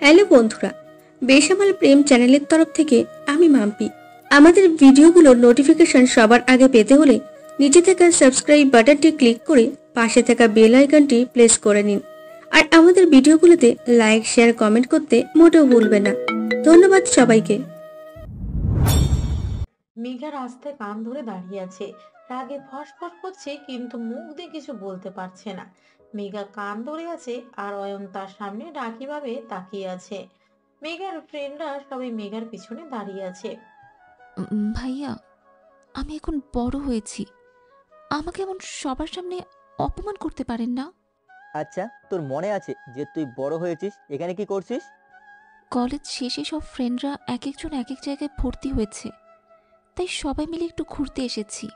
Hello বন্ধুরা, বেসামাল প্রেম চ্যানেলের তরফ থেকে আমি মাম্পি। আমাদের ভিডিওগুলোর নোটিফিকেশন সবার আগে পেতে হলে নিচে থাকা সাবস্ক্রাইব বাটনটি ক্লিক করে পাশে থাকা বেল আইকনটি প্রেস করে নিন। আর আমাদের ভিডিওগুলোতে লাইক, শেয়ার, কমেন্ট করতে মোটেও ভুলবেন না। ধন্যবাদ সবাইকে। মেঘা রাস্তায় কান ধরে দাঁড়িয়ে আছে। রাগে ফসফস করছে কিন্তু মুখ দিয়ে কিছু বলতে পারছে না। মেঘা কান ধরে আছে আর অয়ন তার সামনে রাগী ভাবে তাকিয়ে আছে। মেঘার ফ্রেন্ডরা সবাই মেঘার পিছনে দাঁড়িয়ে আছে। ভাইয়া, আমি এখন বড় হয়েছি, আমাকে এমন সবার সামনে অপমান করতে পারেন না। আচ্ছা, তোর মনে আছে যে তুই বড় হয়েছিস? এখানে কি করছিস? কলেজ শেষে সব ফ্রেন্ডরা এক একজন এক এক জায়গায় ভর্তি হয়েছে, তাই সবাই মিলে একটু ঘুরতে এসেছি।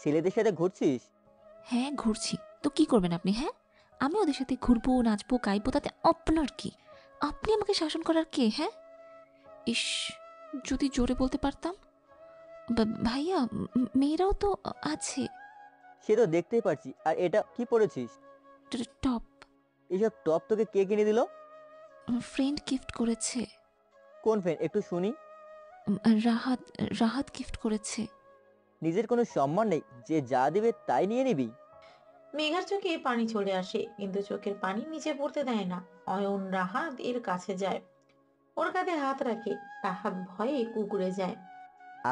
ছেলেদের সাথে ঘুরছিস? হ্যাঁ, ঘুরছি তো কি করবেন আপনি? হ্যাঁ, আমি ওদের সাথে ঘুরবো, নাচবো, গাইবো, তাতে আপনার কি? আপনি আমাকে শাসন করার কে? হ্যাঁ, ইস, যদি জোরে বলতে পারতাম। ভাইয়া, মেয়েরাও তো আছে। সে তো দেখতেই পারছি। আর এটা কি পরেছিস? টপ। এইসব টপ তোকে কে কিনে দিল? ফ্রেন্ড গিফট করেছে। কোন ফ্রেন্ড, একটু শুনি। রাহাত রাহাত গিফট করেছে। নিজের কোনো সম্মান নেই যে যা দিবে তাই নিয়ে নিবি? মেঘার চোখে পানি চলে আসে কিন্তু চোখের পানি নিচে পড়তে দেয় না। অয়ন রাহাত এর কাছে যায়, ওর কাঁধে হাত রাখে। রাহাত ভয়ে কুকুরে যায়।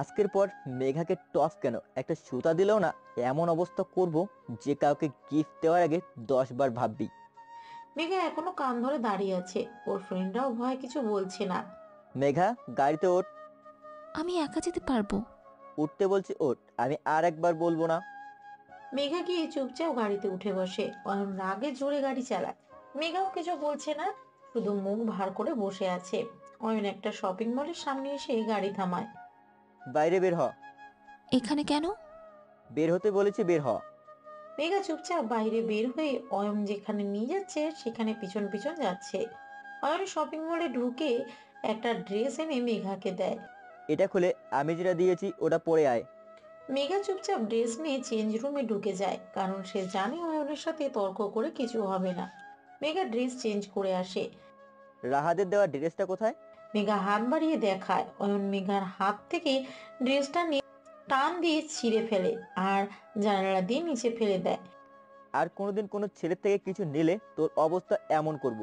আজকের পর মেঘাকে টপ কেন, একটা সুতা দিলেও না এমন অবস্থা করব যে কাউকে গিফট দেওয়ার আগে 10 বার ভাববি। মেঘা এখনো কান ধরে দাঁড়িয়ে আছে, ওর ফ্রেন্ডরাও ভয়ে কিছু বলছে না। মেঘা, গাড়িতে ওঠ। আমি একা যেতে পারবো। উঠতে বলছি ওঠ, আমি আর একবার বলবো না। মেঘা গিয়ে চুপচাপ গাড়িতে উঠে বসে। অয়ন রাগে জোরে গাড়ি চালায়। মেঘাও কিছু বলছে না, শুধু মুখ ভার করে বসে আছে। অয়ন একটা শপিং মলের সামনে এসে গাড়ি থামায়। বাইরে বের হ। এখানে কেন? বের হতে বলেছি, বের হ। মেঘা চুপচাপ বাইরে বের হয়ে অয়ন যেখানে নিয়ে যাচ্ছে সেখানে পিছন পিছন যাচ্ছে। অয়ন শপিং মলে ঢুকে একটা ড্রেস এনে মেঘাকে দেয়। এটা খুলে আমি যেটা দিয়েছি ওটা পরে আয়। মেঘা চুপচাপ ড্রেস নিয়ে চেঞ্জ রুমে ঢুকে যায়, কারণ সে জানে অয়নের সাথে তর্ক করে কিছু হবে না। মেঘা ড্রেস চেঞ্জ করে আসে। রাহাদের দেওয়া ড্রেসটা কোথায়? মেঘা হাত বাড়িয়ে দেখায়। অয়ন মেঘার হাত থেকে ড্রেসটা নিয়ে টান দিয়ে ছিঁড়ে ফেলে আর জানালা দিয়ে নিচে ফেলে দেয়। আর কোনোদিন কোনো ছেলের থেকে কিছু নিলে তোর অবস্থা এমন করব।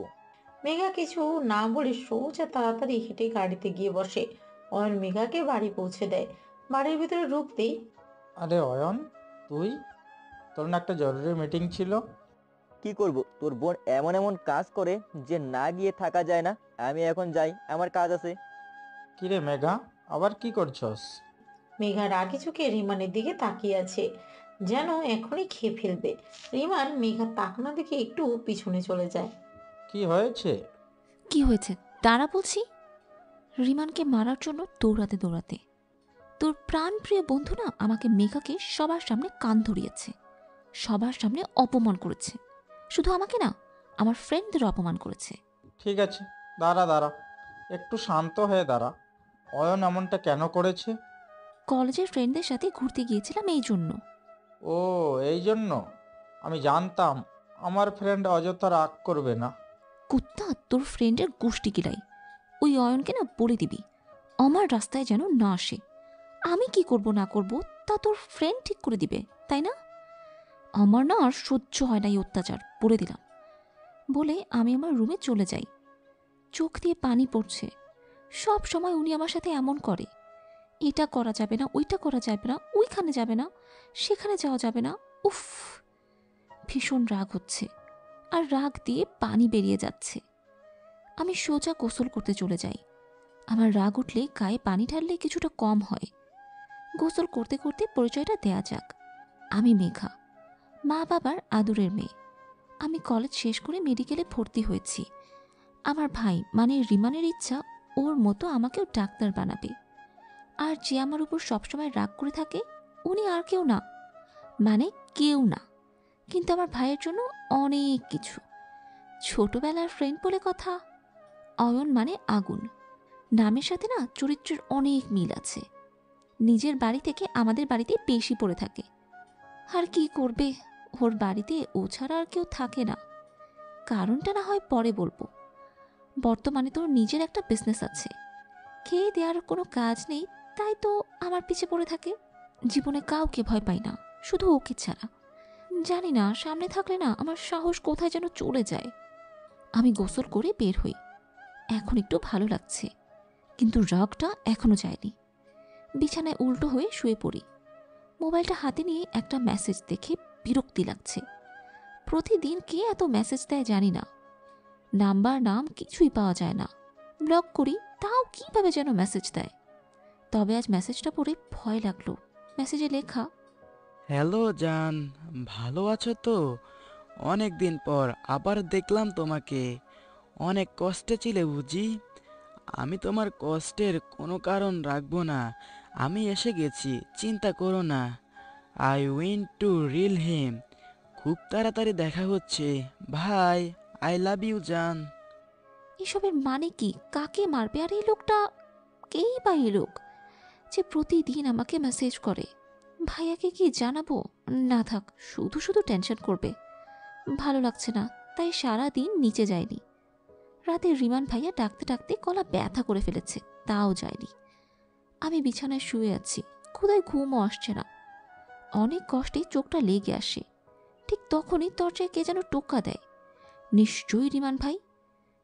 মেঘা কিছু না বলে সোজা তাড়াতাড়ি হেঁটে গাড়িতে গিয়ে বসে। অয়ন মেঘাকে বাড়ি পৌঁছে দেয়। বাড়ির ভিতরে ঢুকতেই, আরে অয়ন, তুই? তোর না একটা জরুরি মিটিং ছিল? কি করব, তোর বোন এমন এমন কাজ করে যে না গিয়ে থাকা যায় না। আমি এখন যাই, আমার কাজ আছে। কিরে মেঘা, আবার কি করছস? মেঘা রাগে চোখে রিমানের দিকে তাকিয়ে আছে, যেন এখনই খেয়ে ফেলবে। রিমান মেঘা তাকনা দেখে একটু পিছনে চলে যায়। কি হয়েছে? কি হয়েছে দাঁড়া বলছি। রিমানকে মারার জন্য দৌড়াতে দৌড়াতে তোর প্রাণপ্রিয় বন্ধু না আমাকে মেঘাকে সবার সামনে কান ধরিয়েছে, সবার সামনে অপমান করেছে। শুধু আমাকে না, আমার ফ্রেন্ডদের অপমান করেছে। ঠিক আছে, দাঁড়া দাঁড়া, একটু শান্ত হয়ে দাঁড়া। অয়ন এমনটা কেন করেছে? কলেজের ফ্রেন্ডদের সাথে ঘুরতে গিয়েছিলাম এই জন্য। ও, এই জন্য? আমি জানতাম আমার ফ্রেন্ড অযথা রাগ করবে না। কুত্তা, তোর ফ্রেন্ডের গোষ্ঠী কিলাই। ওই অয়নকে না বলে দিবি আমার রাস্তায় যেন না আসে। আমি কি করব না করব তা তোর ফ্রেন্ড ঠিক করে দিবে, তাই না? আমার না আর সহ্য হয় না এই অত্যাচার, বলে দিলাম। বলে আমি আমার রুমে চলে যাই। চোখ দিয়ে পানি পড়ছে। সব সময় উনি আমার সাথে এমন করে। এটা করা যাবে না, ওইটা করা যাবে না, ওইখানে যাবে না, সেখানে যাওয়া যাবে না। উফ, ভীষণ রাগ হচ্ছে, আর রাগ দিয়ে পানি বেরিয়ে যাচ্ছে। আমি সোজা গোসল করতে চলে যাই। আমার রাগ উঠলে গায়ে পানি ঢাললে কিছুটা কম হয়। গোসল করতে করতে পরিচয়টা দেয়া যাক। আমি মেঘা, মা বাবার আদরের মেয়ে। আমি কলেজ শেষ করে মেডিকেলে ভর্তি হয়েছি। আমার ভাই মানে রিমানের ইচ্ছা ওর মতো আমাকেও ডাক্তার বানাবে। আর যে আমার উপর সবসময় রাগ করে থাকে উনি আর কেউ না, মানে কেউ না, কিন্তু আমার ভাইয়ের জন্য অনেক কিছু। ছোটবেলার ফ্রেন্ড বলে কথা। অয়ন মানে আগুন। নামের সাথে না চরিত্রের অনেক মিল আছে। নিজের বাড়ি থেকে আমাদের বাড়িতে বেশি পড়ে থাকে। আর কি করবে, ওর বাড়িতে ও ছাড়া আর কেউ থাকে না। কারণটা না হয় পরে বলবো। বর্তমানে তোর নিজের একটা বিজনেস আছে, খেয়ে দেওয়ার কোনো কাজ নেই, তাই তো আমার পিছে পড়ে থাকে। জীবনে কাউকে ভয় পাই না, শুধু ওকে ছাড়া। জানি না, সামনে থাকলে না আমার সাহস কোথায় যেন চলে যায়। আমি গোসল করে বের হই। এখন একটু ভালো লাগছে, কিন্তু রাগটা এখনো যায়নি। বিছানায় উল্টো হয়ে শুয়ে পড়ি। মোবাইলটা হাতে নিয়ে একটা মেসেজ দেখে বিরক্তি লাগছে। প্রতিদিন কে এত মেসেজ দেয় জানি না, নাম্বার নাম কিছুই পাওয়া যায় না। ব্লক করি, তাও কিভাবে যেন মেসেজ দেয়। তবে আজ মেসেজটা পড়ে ভয় লাগলো। মেসেজে লেখা, হ্যালো জান, ভালো আছো তো? অনেক দিন পর আবার দেখলাম তোমাকে। অনেক কষ্টে ছিলে বুঝি? আমি তোমার কষ্টের কোনো কারণ রাখবো না। আমি এসে গেছি, চিন্তা করো না। আই উইন টু রিল হিম। খুব তাড়াতাড়ি দেখা হচ্ছে। ভাই, আই লাভ ইউ জান। এসবের মানে কি? কাকে মারবে? আর এই লোকটা কেই বা এই লোক যে প্রতিদিন আমাকে মেসেজ করে? ভাইয়াকে কি জানাবো? না থাক, শুধু শুধু টেনশন করবে। ভালো লাগছে না, তাই সারা দিন নিচে যায়নি। রাতে রিমান ভাইয়া ডাকতে ডাকতে গলা ব্যথা করে ফেলেছে, তাও যায়নি। আমি বিছানায় শুয়ে আছি, ক্ষুধায় ঘুমও আসছে না। অনেক কষ্টে চোখটা লেগে আসে। ঠিক তখনই দরজায় কে যেন টোকা দেয়। নিশ্চয়ই রিমান ভাই।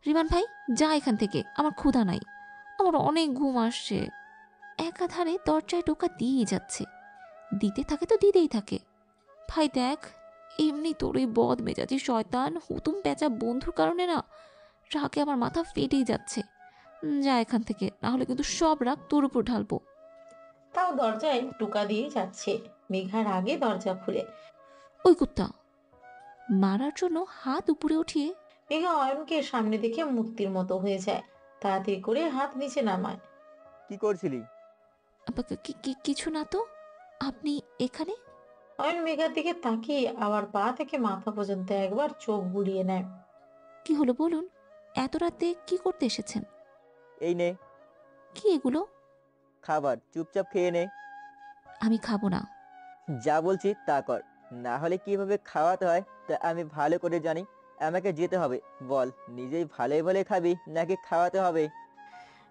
রিমান ভাই, যা এখান থেকে, আমার ক্ষুধা নাই, আমার অনেক ঘুম আসছে। একাধারে দরজায় টোকা দিয়েই যাচ্ছে, দিতে থাকে তো দিতেই থাকে। ভাই দেখ, এমনি তোর এই বদ মেজাজি শয়তান হুতুম পেঁচা বন্ধুর কারণে না রাগে আমার মাথা ফেটেই যাচ্ছে। যা এখান থেকে, না হলে কিন্তু সব রাগ তোর উপর ঢালবো। তাও দরজায় টোকা দিয়ে যাচ্ছে। মেঘার আগে দরজা খুলে ওই কুত্তা! মারার জন্য হাত উপরে উঠিয়ে মেঘা অয়নকে সামনে দেখে মূর্তির মতো হয়ে যায়। তাড়াতাড়ি করে হাত নিচে নামায়। কি করছিলি? কিছু না তো। আপনি এখানে? অয়ন মেঘার দিকে তাকিয়ে আবার পা থেকে মাথা পর্যন্ত একবার চোখ বুলিয়ে নেয়। কি হলো বলুন, এত রাতে কি করতে এসেছেন? এই নে কি এগুলো? খাবার, চুপচাপ খেয়ে নে। আমি খাবো না। যা বলছি তা কর, না হলে কিভাবে খাওয়াতে হয় তা আমি ভালো করে জানি। আমাকে যেতে হবে। বল, নিজেই ভালোই ভালো খাবি নাকি খাওয়াতে হবে?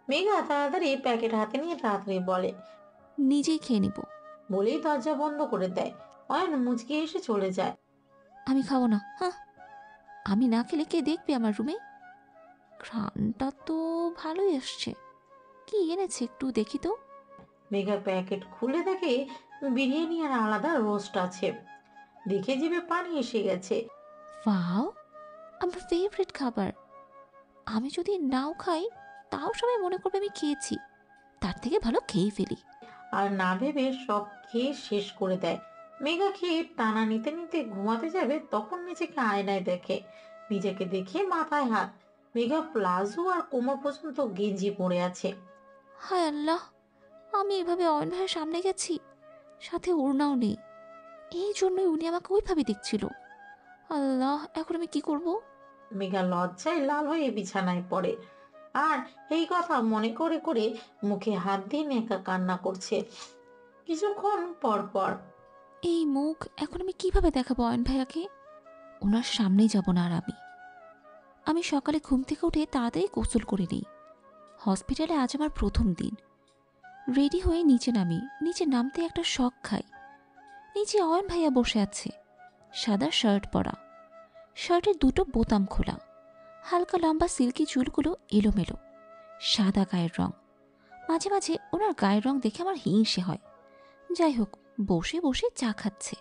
মেঘা তাড়াতাড়ি প্যাকেট হাতে নিয়ে তাড়াতাড়ি বলে। নিজেই খেয়ে নিব। বলেই দরজা বন্ধ করে দেয়। অয়ন মুচকি এসে চলে যায়। আমি খাবো না। হ্যাঁ, আমি না খেলে কে দেখবে আমার রুমে? ঘ্রাণটা তো ভালোই আসছে। কি এনেছে একটু দেখি তো। মেঘা প্যাকেট খুলে দেখে বিরিয়ানি আর আলাদা রোস্ট আছে। দেখে জিভে পানি এসে গেছে। ওয়াও, আমার ফেভারিট খাবার। আমি যদি নাও খাই, তাও সবাই মনে করবে আমি খেয়েছি। তার থেকে ভালো খেয়ে ফেলি। আর না ভেবে সব খেয়ে শেষ করে দেয়। মেঘা খেয়ে টানা নিতে নিতে ঘুমাতে যাবে, তখন নিজেকে আয়নায় দেখে। নিজেকে দেখে মাথায় হাত। মেঘা প্লাজো আর কোমর পর্যন্ত গেঞ্জি পরে আছে। হায় আল্লাহ, আমি এভাবে অয়ন ভাইয়ের সামনে গেছি, সাথে ওড়নাও নেই। এই জন্যই উনি আমাকে ওইভাবে দেখছিল। আল্লাহ, এখন আমি কি করব? মেঘা লজ্জায় লাল হয়ে বিছানায় পড়ে। আর এই কথা মনে করে করে মুখে হাত দিয়ে নেকা কান্না করছে। কিছুক্ষণ পর পর এই মুখ এখন আমি কিভাবে দেখাবো অয়ন ভাইয়াকে? ওনার সামনেই যাব না আর আমি। আমি সকালে ঘুম থেকে উঠে তাড়াতাড়ি গোসল করে নিই। হসপিটালে আজ আমার প্রথম দিন। রেডি হয়ে নিচে নামি। নিচে নামতে একটা শক খাই। নিচে অয়ন ভাইয়া বসে আছে, সাদা শার্ট পরা, শার্টের দুটো বোতাম খোলা, হালকা লম্বা সিল্কি চুলগুলো এলোমেলো, সাদা গায়ের রং। মাঝে মাঝে ওনার গায়ের রং দেখে আমার হিংসে হয়। যাই হোক, বসে বসে চা খাচ্ছে।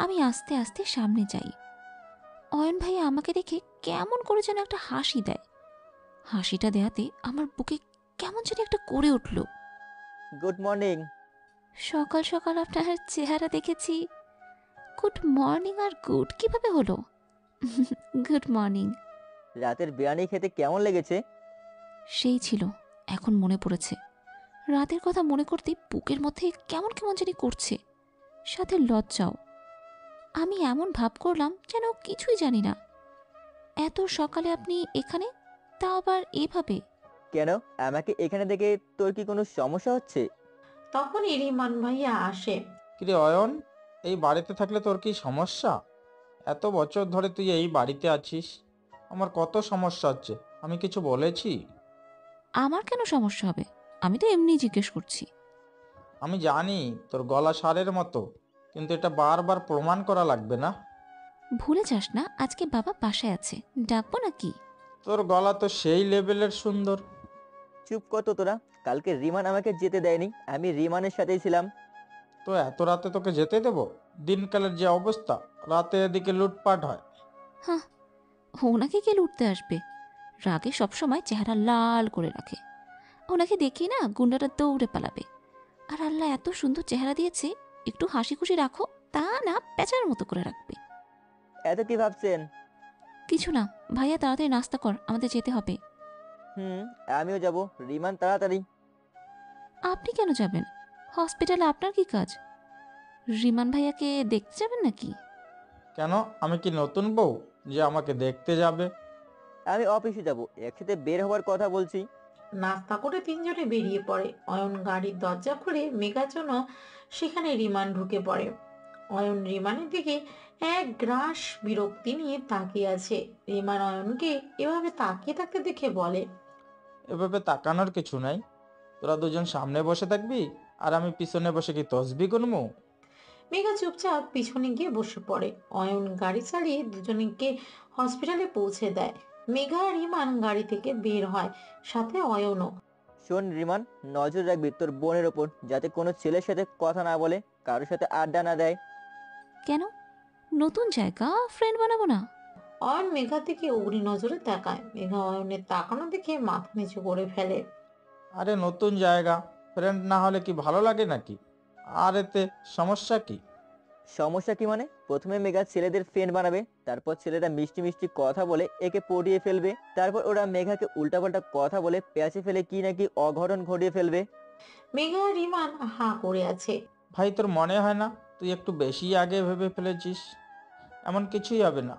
আমি আস্তে আস্তে সামনে যাই। অয়ন ভাইয়া আমাকে দেখে কেমন করে যেন একটা হাসি দেয়। হাসিটা দেয়াতে আমার বুকে কেমন যেন একটা করে উঠল। Good morning. সকাল সকাল আপনার চেহারা দেখেছি। গুড মর্নিং আর গুড কিভাবে হলো? Good morning. রাতের বিরিয়ানি খেতে কেমন লেগেছে? সেই ছিল, এখন মনে পড়েছে। রাতের কথা মনে করতেই বুকের মধ্যে কেমন কেমন জানি করছে, সাথে লজ্জাও। আমি এমন ভাব করলাম যেন কিছুই জানি না। এত সকালে আপনি এখানে, তা আবার এভাবে? কেন, আমাকে এখানে দেখে তোর কি কোনো সমস্যা হচ্ছে? তখনই রিমান ভাইয়া আসে। কিরে অয়ন, এই বাড়িতে থাকলে তোর কি সমস্যা? এত বছর ধরে তুই এই বাড়িতে আছিস, আমার কত সমস্যা হচ্ছে। আমি কিছু বলেছি? আমার কেন সমস্যা হবে? আমি তো এমনি জিজ্ঞেস করছি। আমি জানি তোর গলা সারের মতো, কিন্তু এটা বারবার প্রমাণ করা লাগবে না। ভুলে যাস না আজকে বাবা বাসায় আছে, ডাকবো নাকি? তোর গলা তো সেই লেভেলের সুন্দর। চুপ কর তো তোরা। কালকে রিমান আমাকে যেতে দেয়নি, আমি রিমানের সাথেই ছিলাম। তো এত রাতে তোকে যেতে দেবো? দিনকালের যে অবস্থা, রাতে এদিকে লুটপাট হয়। হ্যাঁ, ওনাকে কে লুটতে আসবে? রাগে সবসময় চেহারা লাল করে রাখে। ওনাকে দেখি না গুন্ডাটা দৌড়ে পালাবে। আর আল্লাহ এত সুন্দর চেহারা দিয়েছে, একটু হাসি খুশি রাখো, তা না পেঁচার মতো করে রাখবে। এত কি ভাবছেন? কিছু না। ভাইয়া তাড়াতাড়ি নাস্তা কর, আমাদের যেতে হবে। হুম, আমিও যাব। রিমান তাড়াতাড়ি। আপনি কেন যাবেন? হসপিটালে আপনার কি কাজ? রিমান ভাইয়াকে দেখতে যাবেন নাকি? কেন, আমি কি নতুন বউ যে আমাকে দেখতে যাবে? আমি অফিসে যাব, একসাথে বের হওয়ার কথা বলছি। নাস্তা করে তিনজনে বেরিয়ে পড়ে। অয়ন গাড়ির দরজা খুলে মেঘার জন্য সেখানে রিমান ঢুকে পড়ে। অয়ন রিমানের দিকে এক গ্রাস বিরক্তি নিয়ে তাকিয়ে আছে। রিমান অয়নকে এভাবে তাকিয়ে থাকতে দেখে বলে, এভাবে তাকানোর কিছু নাই। তোরা দুজন সামনে বসে থাকবি, আর আমি পিছনে বসে কি তসবি গুনবো? মেঘা চুপচাপ পিছনে গিয়ে বসে পড়ে। অয়ন গাড়ি চালিয়ে দুজনকে হসপিটালে পৌঁছে দেয়। মেঘা আর রিমান গাড়ি থেকে বের হয়, সাথে অয়নও। শোন রিমান, নজর রাখবি তোর বোনের ওপর, যাতে কোনো ছেলের সাথে কথা না বলে, কারোর সাথে আড্ডা না দেয়। কেন? নতুন জায়গা, ফ্রেন্ড বানাবো না? অয়ন মেঘার দিকে অগ্নি নজরে তাকায়। মেঘা অয়নের তাকানো দেখে মাথা নিচু করে ফেলে। আরে নতুন জায়গা, ফ্রেন্ড না হলে কি ভালো লাগে নাকি? আর এতে সমস্যা কি? সমস্যা কি মানে? প্রথমে মেঘা ছেলেদের ফ্রেন্ড বানাবে, তারপর ছেলেরা মিষ্টি মিষ্টি কথা বলে একে পটিয়ে ফেলবে, তারপর ওরা মেঘাকে উল্টাপাল্টা কথা বলে পেঁচে ফেলে কি নাকি অঘটন ঘটিয়ে ফেলবে। মেঘা আর রিমান হা করে আছে। ভাই, তোর মনে হয় না তুই একটু বেশি আগে ভেবে ফেলেছিস? এমন কিছুই হবে না।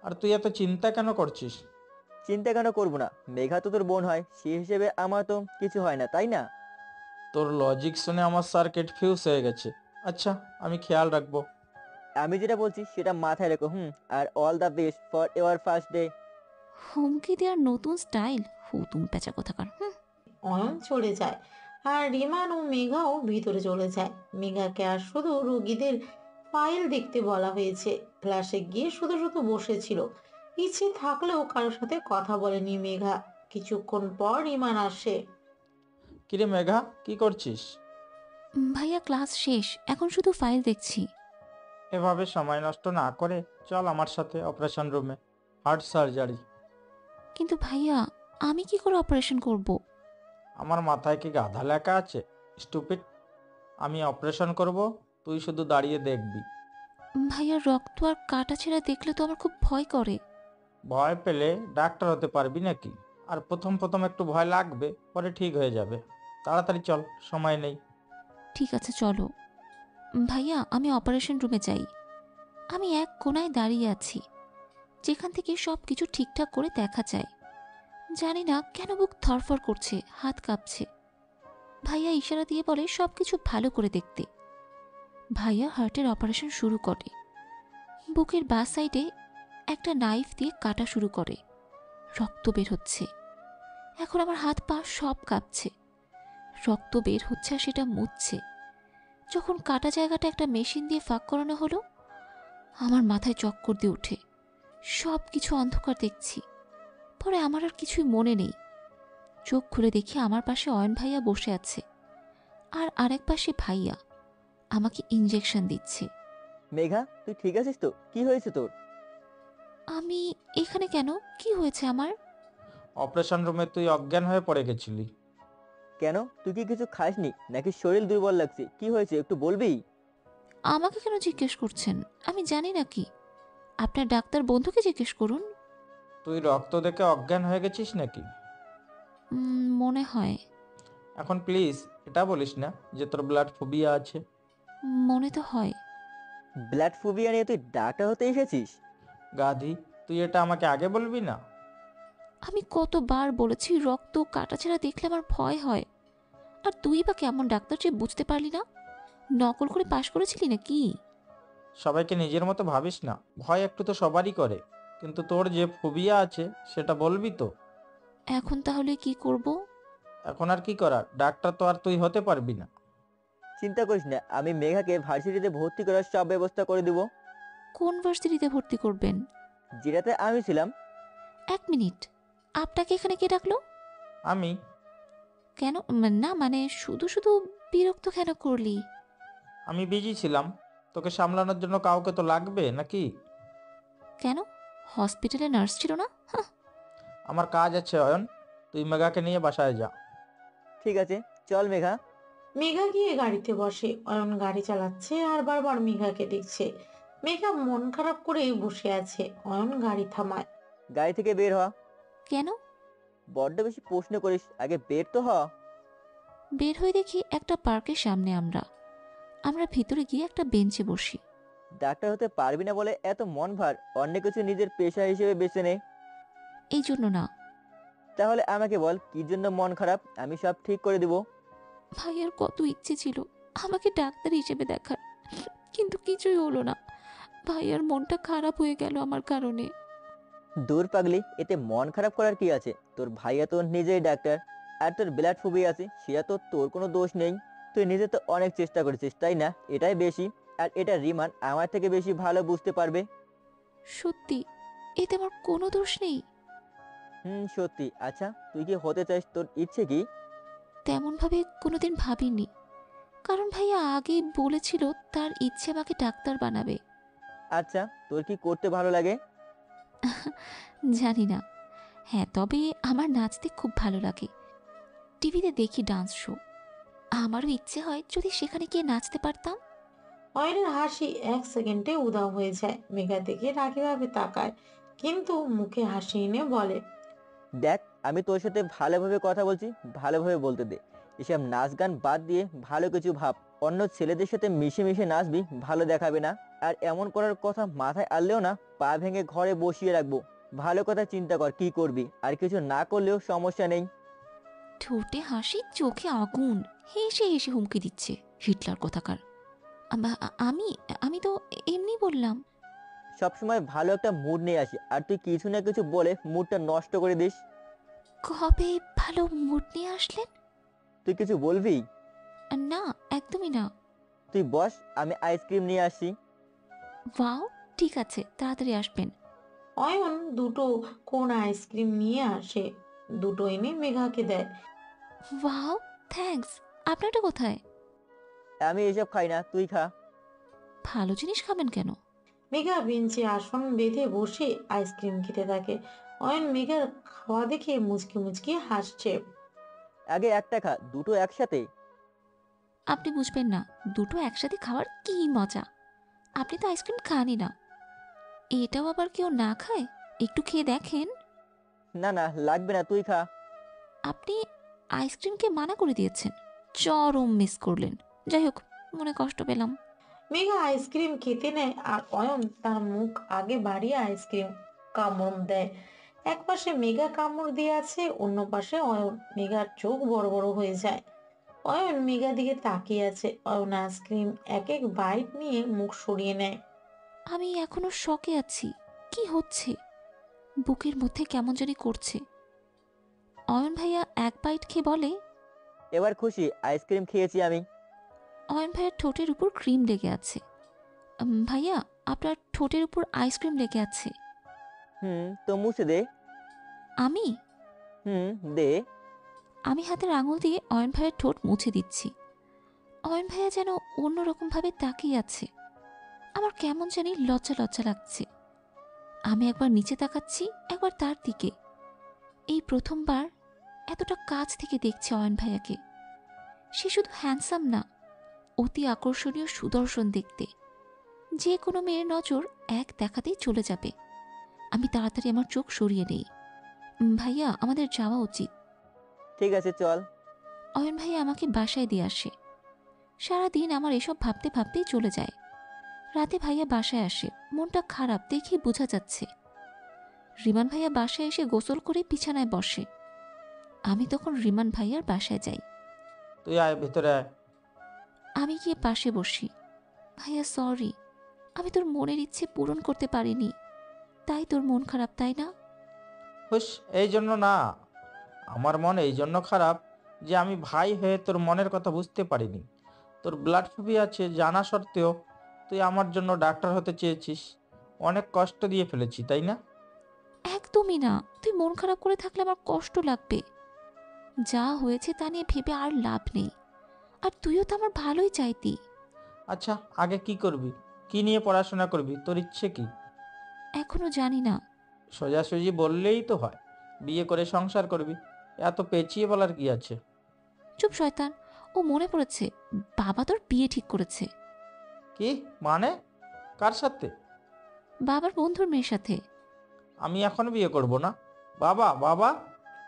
আর তুই এত চিন্তা কেন করছিস? চিন্তা কেন করবো না? মেঘা তো তোর বোন হয়, সেই হিসেবে আমার তো কিছু হয় না, তাই না? তোর লজিক শুনে আমার সার্কিট ফিউজ হয়ে গেছে। আচ্ছা, আমি খেয়াল রাখবো। আমি যেটা বলছি সেটা মাথায় রেখো। আর all the best for your first day. হুমকি দেওয়ার নতুন স্টাইল, হুতুম পেঁচা কোথাকার। অয়ন চলে যায় আর রিমান ও মেঘাও ভিতরে চলে যায়। মেঘাকে আর শুধু রোগীদের ফাইল দেখতে বলা হয়েছে। ক্লাসে গিয়ে শুধু শুধু বসেছিল, ইচ্ছে থাকলেও কারোর সাথে কথা বলেনি মেঘা। কিছুক্ষণ পর রিমান আসে। কিরে মেঘা, কি করছিস? ভাইয়া ক্লাস শেষ, এখন শুধু ফাইল দেখছি। এভাবে সময় নষ্ট না করে চল আমার সাথে অপারেশন রুমে, হার্ট সার্জারি। কিন্তু ভাইয়া, আমি কি করে অপারেশন করব? আমার মাথায় কি গাধা লেখা আছে? স্টুপিড। আমি অপারেশন করব, তুই শুধু দাঁড়িয়ে দেখবি। ভাইয়া রক্ত আর কাটা ছেঁড়া দেখলে তো আমার খুব ভয় করে। ভয় পেলে ডাক্তার হতে পারবি নাকি? আর প্রথম প্রথম একটু ভয় লাগবে, পরে ঠিক হয়ে যাবে। তাড়াতাড়ি চল, সময় নেই। ঠিক আছে চলো। ভাইয়া, আমি অপারেশন রুমে যাই। আমি এক কোনায় দাঁড়িয়ে আছি, যেখান থেকে সব কিছু ঠিকঠাক করে দেখা যায়। জানি না কেন বুক ধরফর করছে, হাত কাঁপছে। ভাইয়া ইশারা দিয়ে বলে সব কিছু ভালো করে দেখতে। ভাইয়া হার্টের অপারেশন শুরু করে। বুকের বাঁ সাইডে একটা নাইফ দিয়ে কাটা শুরু করে। রক্ত বের হচ্ছে। এখন আমার হাত পা সব কাঁপছে। রক্ত বের হচ্ছে আর সেটা মুছছে। যখন কাটা জায়গাটা একটা মেশিন দিয়ে ফাঁক করানো হলো, আমার মাথায় চক্কর দিয়ে ওঠে। সব কিছু অন্ধকার দেখছি। পরে আমার আর কিছুই মনে নেই। চোখ খুলে দেখি আমার পাশে অয়ন ভাইয়া বসে আছে, আর আরেক পাশে ভাইয়া আমাকে ইঞ্জেকশন দিচ্ছে। মেঘা, তুই ঠিক আছিস তো? কি হয়েছে তোর? আমি এখানে কেন? কি হয়েছে আমার? অপারেশন রুমে তুই অজ্ঞান হয়ে পড়ে গেছিলি। কেন, তুই কি কিছু খাসনি নাকি শরীর দুর্বল লাগছে? কি হয়েছে একটু বলবি? আমাকে কেন জিজ্ঞেস করছেন? আমি জানি নাকি? আপনার ডাক্তার বন্ধুকে জিজ্ঞেস করুন। তুই রক্ত দেখে অজ্ঞান হয়ে গেছিস নাকি? মনে হয়। এখন প্লিজ এটা বলিস না যে তোর ব্লাড ফোবিয়া আছে। মনে তো হয়। ব্লাড ফোবিয়া নিয়ে তুই ডাক্তার হতে এসেছিস? গাধি, তুই এটা আমাকে আগে বলবি না? আমি কতবার বলেছি রক্ত কাটাছেঁড়া দেখলে আমার ভয় হয়। আর তুই বা কেমন ডাক্তার যে বুঝতে পারলি না? নকল করে পাশ করেছিলি নাকি? সবাইকে নিজের মতো ভাবিস না, ভয় একটু তো সবারই করে। কিন্তু তোর যে ফোবিয়া আছে সেটা বলবি তো? এখন তাহলে কি করব? এখন আর কি করার, ডাক্তার তো আর তুই হতে পারবি না। চিন্তা করিস না, আমি মেঘাকে ভার্সিটিতে ভর্তি করার সব ব্যবস্থা করে দিব। কোন ভার্সিটিতে ভর্তি করবেন? যেটাতে আমি ছিলাম। 1 মিনিট, আপনাকে এখানে কে ডাকলো? আমি? কেন? না মানে শুধু শুধু বিরক্ত কেন করলি? আমি বিজি ছিলাম, তোকে সামলানোর জন্য কাউকে তো লাগবে নাকি? কেন? হসপিটালে নার্স ছিল না? হাহ, আমার কাজ আছে অয়ন, তুই মেঘাকে নিয়ে বাসায় যা। ঠিক আছে, চল মেঘা। মেঘা গিয়ে গাড়িতে বসে। অয়ন গাড়ি চালাচ্ছে আর বারবার মেঘাকে দেখছে। মেঘা মন খারাপ করে বসে আছে। অয়ন গাড়ি থামায়। গাড়ি থেকে বের হ। কেন? বড্ড বেশি প্রশ্ন করিস, আগে বের তো হ। বের হয়ে দেখি একটা পার্কের সামনে আমরা ভিতরে গিয়ে একটা বেঞ্চে বসি। ডাক্তার হতে পারবি না বলে এত মন ভার, অন্য কিছু নিজের পেশা হিসেবে বেছে নে। এই জন্য না। তাহলে আমাকে বল কি জন্য মন খারাপ, আমি সব ঠিক করে দিব। ভাইয়ার কত ইচ্ছে ছিল আমাকে ডাক্তার হিসেবে দেখার, কিন্তু কিছুই হলো না। ভাইয়ার মনটা খারাপ হয়ে গেল আমার কারণে। দূর পাগলি, এতে মন খারাপ করার কি আছে? তোর ভাইয়া তো নিজেই ডাক্তার, আর তোর ব্লাড ফুবিয়ে আছে, সেটা তো তোর কোনো দোষ নেই। তুই নিজে তো অনেক চেষ্টা করেছিস, তাই না? এটাই বেশি, আর এটা রিমান আমার থেকে বেশি ভালো বুঝতে পারবে। সত্যি এতে আমার কোনো দোষ নেই? সত্যি। আচ্ছা, তুই কি হতে চাস, তোর ইচ্ছে কি? তেমনভাবে কোনোদিন ভাবিনি, কারণ ভাইয়া আগেই বলেছিল তার ইচ্ছে আমাকে ডাক্তার বানাবে। আচ্ছা, তোর কি করতে ভালো লাগে? জানি না। হ্যাঁ, তবে আমার নাচতে খুব ভালো লাগে। টিভিতে দেখি ডান্স শো, আমারও ইচ্ছে হয় যদি সেখানে গিয়ে নাচতে পারতাম। অয়নের হাসি 1 সেকেন্ডে উধাও হয়ে যায়। মেঘা দেখে রাগীভাবে তাকায়, কিন্তু মুখে হাসি এনে বলে, দেখ, আমি তোর সাথে ভালোভাবে কথা বলছি, ভালোভাবে বলতে দে। এসব নাচ গান বাদ দিয়ে ভালো কিছু ভাব। অন্য ছেলেদের সাথে মিশে মিশে নাচবি, ভালো দেখাবে না। আর এমন করার কথা মাথায় আনলেও না, পা ভেঙে ঘরে বসিয়ে রাখবো। ভালো কথা চিন্তা কর কি করবি, আর কিছু না করলেও সমস্যা নেই। ঠোঁটে হাসি, চোখে আগুন, হেসে হেসে হুমকি দিচ্ছে হিটলার কোথাকার। আমি আমি তো এমনি বললাম। সবসময় ভালো একটা মুড নিয়ে আসি, আর তুই কিছু না কিছু বলে মুডটা নষ্ট করে দিস। কবে ভালো মুড নিয়ে আসলেন? তুই কিছু বলবি? না, একদমই না। তুই বস, আমি আইসক্রিম নিয়ে আসি। ওয়াও, ঠিক আছে, তাড়াতাড়ি আসবেন। অয়ন দুটো কোন আইসক্রিম নিয়ে আসে। দুটো এনে মেঘাকে দেয়। Wow, thanks. আপনারটা কোথায়? আমি এসব খাই না, তুই খা। ভালো জিনিস খাবেন কেন? মেঘা বেঞ্চে আসন বেঁধে বসে আইসক্রিম খেতে থাকে। অয়ন মেঘার খাওয়া দেখে মুচকি মুচকি হাসছে। আগে একটা খা, দুটো একসাথে। আপনি বুঝবেন না, দুটো একসাথে খাওয়ার কি মজা। আপনি তো আইসক্রিম খানই না। এটাও আবার কেউ না খায়? একটু খেয়ে দেখেন। না না, লাগবে না, তুই খা। আপনি আইসক্রিমকে মানা করে দিয়েছেন, চরম মিস করলেন। যাই হোক, মনে কষ্ট পেলাম। মেঘা আইসক্রিম খেতে নেয় আর অয়ন তার মুখ আগে বাড়িয়ে আইসক্রিম কামড় দেয়। এক পাশে মেঘা কামড় দিয়ে আছে, অন্য পাশে অয়ন। মেঘার চোখ বড় বড় হয়ে যায়। অয়ন মেঘা দিকে তাকিয়ে আছে। অয়ন আইসক্রিম এক এক বাইট নিয়ে মুখ সরিয়ে নেয়। আমি এখনো শকে আছি। কি হচ্ছে? বুকের মধ্যে কেমন জানি করছে। অয়ন ভাইয়া এক বাইট খেয়ে বলে, এবার খুশি? আইসক্রিম খেয়েছি আমি। অয়ন ভাইয়ার ঠোঁটের উপর ক্রিম লেগে আছে। ভাইয়া, আপনার ঠোঁটের উপর আইসক্রিম লেগে আছে। তো মুছে দে। আমি দে। আমি হাতের আঙুল দিয়ে অয়ন ভাইয়ের ঠোঁট মুছে দিচ্ছি। অয়ন ভাইয়া যেন অন্যরকমভাবে তাকিয়ে আছে। আমার কেমন জানি লজ্জা লজ্জা লাগছে। আমি একবার নিচে তাকাচ্ছি, একবার তার দিকে। এই প্রথমবার এতটা কাছ থেকে দেখছি অয়ন ভাইয়াকে। সে শুধু হ্যান্ডসাম না, অতি আকর্ষণীয়, সুদর্শন দেখতে। যে কোনো মেয়ের নজর এক দেখাতেই চলে যাবে। আমি তাড়াতাড়ি আমার চোখ সরিয়ে নেই। ভাইয়া, আমাদের যাওয়া উচিত। ঠিক আছে, চল। অয়ন ভাইয়া আমাকে বাসায় দিয়ে আসে। সারাদিন আমার এসব ভাবতে ভাবতেই চলে যায়। রাতে ভাইয়া বাসায় আসে, মনটা খারাপ দেখে বোঝা যাচ্ছে। রিমান ভাইয়া বাসায় এসে গোসল করে বিছানায় বসে। আমি তখন রিমান ভাইয়ার বাসায় যাই। তুই আয় ভিতরে আয়। আমি গিয়ে পাশে বসি। ভাইয়া সরি, আমি তোর মনের ইচ্ছে পূরণ করতে পারিনি, তাই তোর মন খারাপ, তাই না? হুস, এই জন্য না, আমার মন এই জন্য খারাপ যে আমি ভাই হয়ে তোর মনের কথা বুঝতে পারিনি। তোর ব্লাড ফেভি আছে জানা সত্ত্বেও তুই আমার জন্য ডাক্তার হতে চেয়েছিস। অনেক কষ্ট দিয়ে ফেলেছি, তাই না? একদমই না, তুই মন খারাপ করে থাকলে আমার কষ্ট লাগবে। যা হয়েছে তা নিয়ে ভেবে আর লাভ নেই। আর তুইও তো আমার ভালোই চাইতি। আচ্ছা, আগে কি করবি? কি নিয়ে পড়াশোনা করবি? তোর ইচ্ছে কি? এখনো জানি না। সোজাসুজি বললেই তো হয়, বিয়ে করে সংসার করবি। এত পেঁচিয়ে বলার কি আছে? চুপ শয়তান, ও মনে পড়েছে, বাবা তোর বিয়ে ঠিক করেছে। কি মানে? কার সাথে? বাবার বন্ধুর মেয়ের সাথে। আমি এখন বিয়ে করব না। বাবা, বাবা!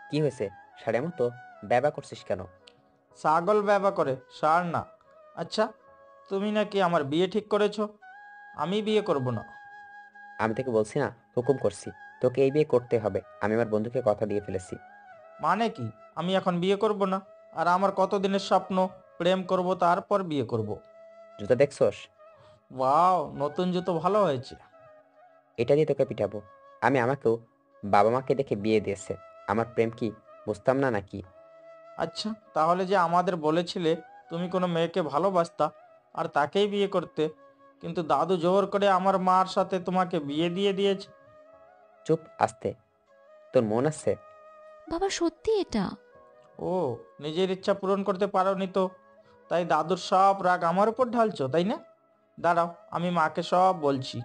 কি হয়েছে? সারের মতো ব্যবা করছিস কেন? ছাগল ব্যবা করে, ষাঁড় না। আচ্ছা, তুমি নাকি আমার বিয়ে ঠিক করেছো? আমি বিয়ে করব না। আমি তোকে বলছি না, হুকুম করছি তোকে এই বিয়ে করতে হবে। আমি আমার বন্ধুকে কথা দিয়ে ফেলেছি। মানে কি? আমি এখন বিয়ে করব না? আর আমার কতদিনের স্বপ্ন, প্রেম করব তারপর বিয়ে করব। জুতো দেখছোস? ওয়াও, নতুন জুতো ভালো হয়েছে। এটা দিয়ে তোকে পিটাবো। আমাকেও বাবা মাকে দেখে বিয়ে দিয়েছে। আমার প্রেম কি বুঝতাম না নাকি? আচ্ছা, তাহলে যে আমাদের বলেছিলে তুমি কোনো মেয়েকে ভালোবাসতা আর তাকেই বিয়ে করতে, কিন্তু দাদু জোর করে আমার মার সাথে তোমাকে বিয়ে দিয়ে দিয়েছে। চুপ, আস্তে। তোর মন আছে? বাবা সত্যি এটা? ও, নিজের ইচ্ছা পূরণ করতে পারোনি তো, তাই দাদুর সব রাগ আমার উপর ঢালছো, তাই না? দাঁড়াও, আমি মাকে সব বলছি।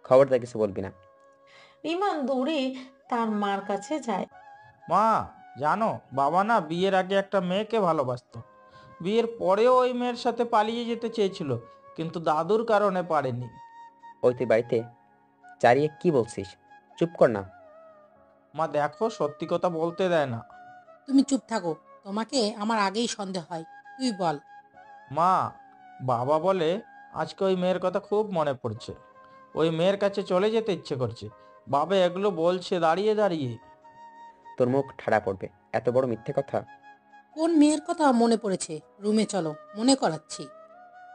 খবরদার কিছু বলবি না। রিমান দৌড়ে তার মার কাছে যায়। মা, জানো বাবা না বিয়ের আগে একটা মেয়েকে ভালোবাসতো। বিয়ের পরেও ওই মেয়ের সাথে পালিয়ে যেতে চেয়েছিল, কিন্তু দাদুর কারণে পারেনি। ওই তুই বাড়িতে চারিয়ে কি বলছিস? চুপ কর না। মা দেখো, সত্যি কথা বলতে দেয় না। তুমি চুপ থাকো, তোমাকে আমার আগেই সন্দেহ হয়। তুই বল। মা, বাবা বলে আজকে ওই মেয়ের কথা খুব মনে পড়ছে, ওই মেয়ের কাছে চলে যেতে ইচ্ছে করছে। বাবা এগুলো বলছে দাঁড়িয়ে দাঁড়িয়ে। তোর মুখ ঠাড়া পড়বে, এত বড় মিথ্যে কথা। কোন মেয়ের কথা মনে পড়েছে? রুমে চলো, মনে করাচ্ছি।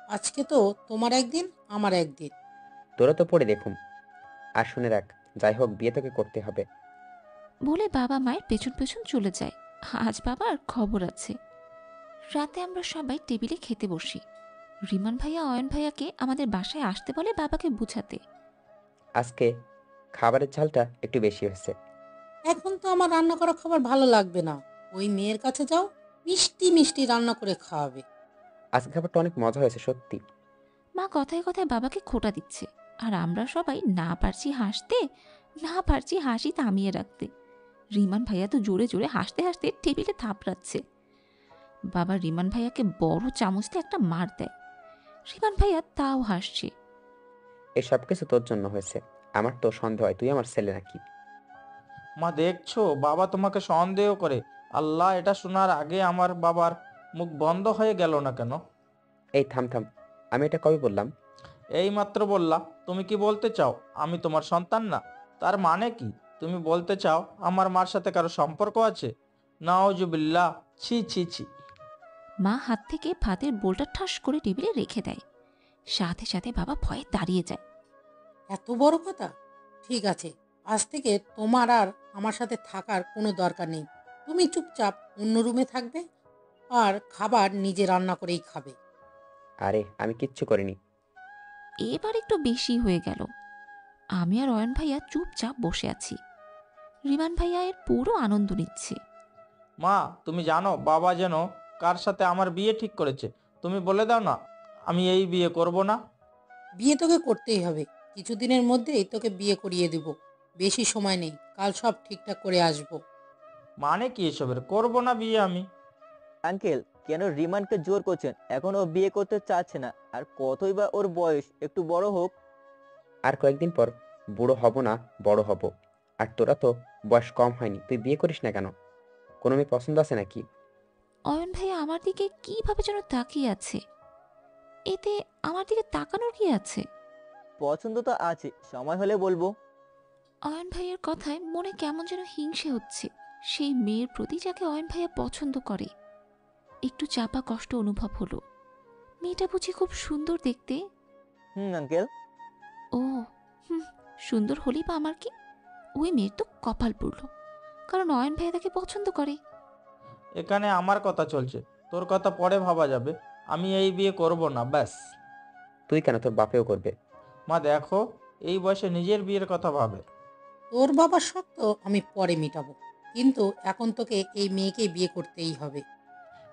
আজকে তো তোমার একদিন, আমার একদিন। তোরা তো পড়ে দেখুম। আর শুনে রাখ, যাই হোক বিয়ে তোকে করতে হবে। বলে বাবা মায়ের পেছন পেছন চলে যায়। আজ বাবার খবর আছে। রাতে আমরা সবাই টেবিলে খেতে বসি। রিমান ভাইয়া অয়ন ভাইয়াকে আমাদের বাসায় আসতে বলে বাবাকে বুঝাতে। আজকে খাবারের ঝালটা একটু বেশি হয়েছে। এখন তো আমার রান্না করা খাবার ভালো লাগবে না। ওই মেয়ের কাছে যাও, মিষ্টি মিষ্টি রান্না করে খাওয়াবে। আজকে খাবারটা অনেক মজা হয়েছে সত্যি। মা কথায় কথায় বাবাকে খোঁটা দিচ্ছে, আর আমরা সবাই না পারছি হাসতে, না পারছি হাসি থামিয়ে রাখতে। রিমান ভাইয়া তো জোরে জোরে হাসতে হাসতে টেবিলে থাপড়াচ্ছে। বাবা রিমান ভাইয়াকে বড় চামচ দিয়ে একটা মার দেয়। রিমান ভাইয়া তাও হাসছে। এসব কিছু তোর জন্য হয়েছে। আমার তো সন্দেহ হয় তুই আমার ছেলে নাকি। মা দেখছো, বাবা তোমাকে সন্দেহ করে। আল্লাহ, এটা শোনার আগে আমার বাবার মুখ বন্ধ হয়ে গেল না কেন? এই থাম থাম, আমি এটা কবে বললাম? এই মাত্র বললা। তুমি কি বলতে চাও আমি তোমার সন্তান না? তার মানে কি তুমি বলতে চাও আমার মার সাথে কারো সম্পর্ক আছে? নাউজুবিল্লাহ, ছি ছি ছি। মা হাত থেকে ভাতের বোলটা ঠাস করে টেবিলে রেখে দেয়। সাথে সাথে বাবা ভয়ে দাঁড়িয়ে যায়। এত বড় কথা? ঠিক আছে, আজ থেকে তোমার আর আমার সাথে থাকার কোনো দরকার নেই। তুমি চুপচাপ অন্য রুমে থাকবে আর খাবার নিজে রান্না করেই খাবে। আরে আমি কিচ্ছু করিনি। এবার একটু বেশি হয়ে গেল। আমি আর অয়ন ভাইয়া চুপচাপ বসে আছি। রিমান ভাইয়া এর পুরো আনন্দ নিচ্ছে। মা, তুমি জানো বাবা যেন কার সাথে আমার বিয়ে ঠিক করেছে? তুমি বলে দাও না, আমি এই বিয়ে করব না। বিয়ে তোকে করতেই হবে। কিছুদিনের মধ্যেই তোকে বিয়ে করিয়ে দিব। বেশি সময় নেই, কাল সব ঠিকঠাক করে আসবো। মানে কি এসবের? করব না বিয়ে আমি। আঙ্কেল, কেন রিমানকে জোর করছেন? এখন ও বিয়ে করতে চাচ্ছে না। আর কতই বা ওর বয়স, একটু বড় হোক। আর কয়েকদিন পর বুড়ো হব না, বড় হব। আর তোরা তো বয়স কম হয়নি, তুই বিয়ে করিস না কেন? কোনো মেয়ে পছন্দ আছে নাকি? অয়ন ভাইয়া আমার দিকে কিভাবে যেন তাকিয়ে আছে। এতে আমার দিকে তাকানোর কি আছে? পছন্দ তো আছে, সময় হলে বলবো। অয়ন ভাইয়ের কথায় মনে কেমন যেন হিংসে হচ্ছে। সেই মেয়ের প্রতি যাকে অয়ন ভাইয়া পছন্দ করে। একটু চাপা কষ্ট অনুভব হলো। মেয়েটা বুঝি খুব সুন্দর দেখতে? আঙ্কেল। ও হুম, সুন্দর হলেই বা আমার কি? ওই মেয়ের তো কপাল পুড়ল। কারণ অয়ন ভাইয়া তাকে পছন্দ করে। এখানে আমার কথা চলছে, তোর কথা পরে ভাবা যাবে। আমি এই বিয়ে করব না, ব্যাস। তুই কেন, তোর বাপেও করবে। মা দেখো, এই বয়সে নিজের বিয়ের কথা ভাবে। তোর বাবার শর্ত আমি পরে মিটাবো, কিন্তু এখন তোকে এই মেয়েকেই বিয়ে করতেই হবে।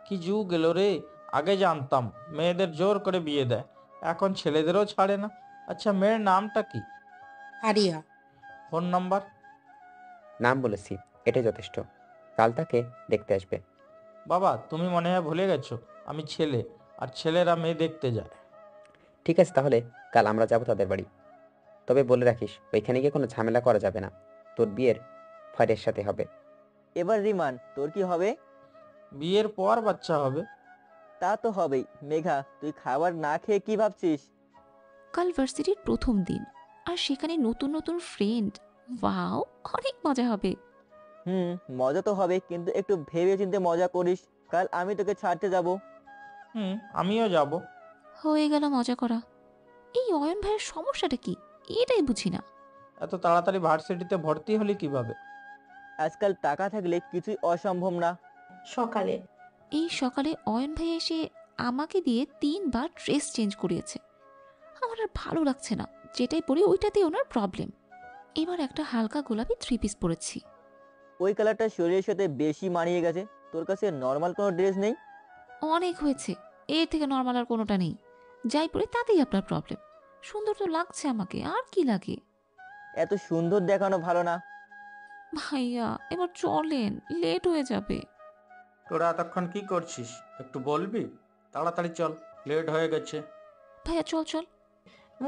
কি যুগ গেল রে! আগে জানতাম মেয়েদের জোর করে বিয়ে দেয়, এখন ছেলেদেরও ছাড়ে না। আচ্ছা, মেয়ের নামটা কি? আরিয়া। Phone number? নাম বলেছি, এটাই যথেষ্ট। কাল তাকে দেখতে আসবে। বাবা, তুমি মনে হয় ভুলে গেছো আমি ছেলে, আর ছেলেরা মেয়ে দেখতে যায়। ঠিক আছে, তাহলে কাল আমরা যাবো তাদের বাড়ি। তবে বলে রাখিস, ওইখানে গিয়ে কোনো ঝামেলা করা যাবে না। তোর বিয়ের ফাইরের সাথে হবে। এবার রিমান, তোর কি হবে? বিয়ের পর বাচ্চা হবে। তা তো হবেই। মেঘা, তুই খাবার না খেয়ে কি ভাবছিস? কাল ভার্সিটির প্রথম দিন, আর সেখানে নতুন নতুন ফ্রেন্ড। ওয়াও, অনেক মজা হবে। মজা তো হবে, কিন্তু একটু ভেবে চিন্তে মজা করিস। কাল আমি তোকে ছাড়তে যাব। আমিও যাব। হয়ে গেল মজা করা। এই অয়ন ভাইয়ের সমস্যাটা কি, এটাই বুঝি না। এত তাড়াতাড়ি ভার্সিটিতে ভর্তি হলি কিভাবে? আজকাল টাকা থাকলে কিছুই অসম্ভব না। সকালে এই সকালে অয়ন ভাই এসে আমাকে দিয়ে 3বার ড্রেস চেঞ্জ করিয়েছে। আমার আর ভালো লাগছে না, যেটাই পরি ওইটাতেই ওনার প্রবলেম। এবার একটা হালকা গোলাপি 3 পিস পরেছি। ওই কালারটা শরীরের সাথে বেশি মানিয়ে গেছে। তোর কাছে নর্মাল কোনো ড্রেস নেই? অনেক হয়েছে, এর থেকে নর্মাল আর কোনোটা নেই। যাই পরি তাতেই আপনার প্রবলেম। সুন্দর তো লাগছে আমাকে, আর কি লাগে? এত সুন্দর দেখানো ভালো না। ভাইয়া এবার চলেন, লেট হয়ে যাবে। তোরা এতক্ষণ কি করছিস একটু বলবি? তাড়াতাড়ি চল, লেট হয়ে গেছে। ভাইয়া চল চল।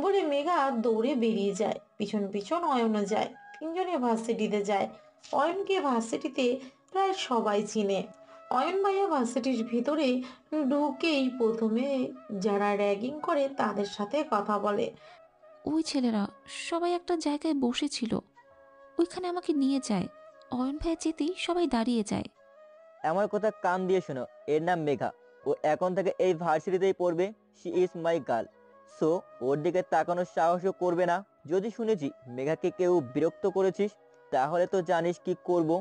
বলে মেঘা দৌড়ে বেরিয়ে যায়, পিছন পিছন অয়নও যায়। তিনজনে ভার্সিটিতে যায়। অয়নকে ভার্সিটিতে প্রায় সবাই চিনে। অয়ন ভাইয়া ভার্সিটির ভিতরে ঢুকেই প্রথমে যারা র্যাগিং করে তাদের সাথে কথা বলে। ওই ছেলেরা সবাই একটা জায়গায় বসেছিল, ওইখানে আমাকে নিয়ে যায়। অয়ন ভাইয়া যেতেই সবাই দাঁড়িয়ে যায়। আমার কথা কান দিয়ে শোনো, এর নাম মেঘা। ও এখন থেকে এই ভার্সিটিতেই পড়বে। She is my girl. So ওর দিকে তাকানোর সাহসও করবে না। যদি শুনেছি মেঘাকে কেউ বিরক্ত করেছিস, তাহলে তো জানিস কি করব।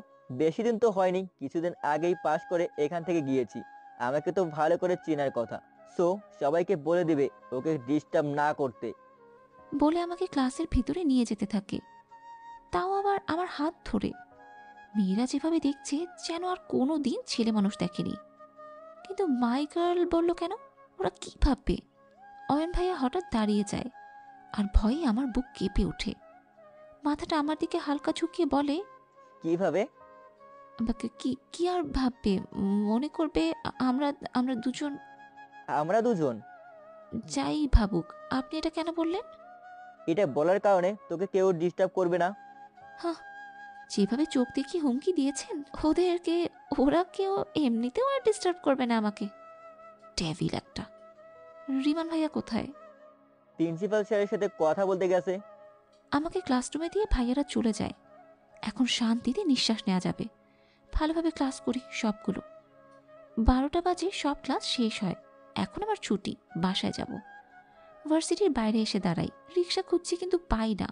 বেশি দিন তো হয়নি, কিছুদিন আগেই পাশ করে এখান থেকে গিয়েছি। আমাকে তো ভালো করে চেনার কথা। সো সবাইকে বলে দিবে ওকে ডিস্টার্ব না করতে। বলে আমাকে ক্লাসের ভিতরে নিয়ে যেতে থাকে, তাও আবার আমার হাত ধরে। মেয়েরা যেভাবে দেখছে যেন আর কোনো দিন ছেলে মানুষ দেখেনি। কিন্তু মাই গার্ল বলল কেন? ওরা কি ভাববে? অয়ন ভাইয়া হঠাৎ দাঁড়িয়ে যায়, আর ভয়ে আমার বুক কেঁপে ওঠে। মাথাটা আমার দিকে হালকা ঝুঁকিয়ে বলে, কিভাবে? কি কি আর ভাববে? মনে করবে আমরা আমরা দুজন। আমরা দুজন? যাই ভাবুক, আপনি এটা কেন বললেন? এটা বলার কারণে তোকে কেউ ডিস্টার্ব করবে না। হ্যাঁ, যেভাবে চোখ দেখি হুমকি দিয়েছেন, ওরা কেউ এমনিতেও আর ডিস্টার্ব করবে না আমাকে। ডেভিল একটা। রিমান ভাইয়া কোথায়? প্রিন্সিপাল স্যারের সাথে কথা বলতে গেছে। আমাকে ক্লাসরুমে দিয়ে ভাইয়ারা চলে যায়। এখন শান্তিতে নিঃশ্বাস নেওয়া যাবে। ভালোভাবে ক্লাস করি সবগুলো। 12টা বাজে সব ক্লাস শেষ হয়। এখন আবার ছুটি, বাসায় যাব। ভার্সিটির বাইরে এসে দাঁড়াই, রিক্সা খুঁজছি কিন্তু পাই না।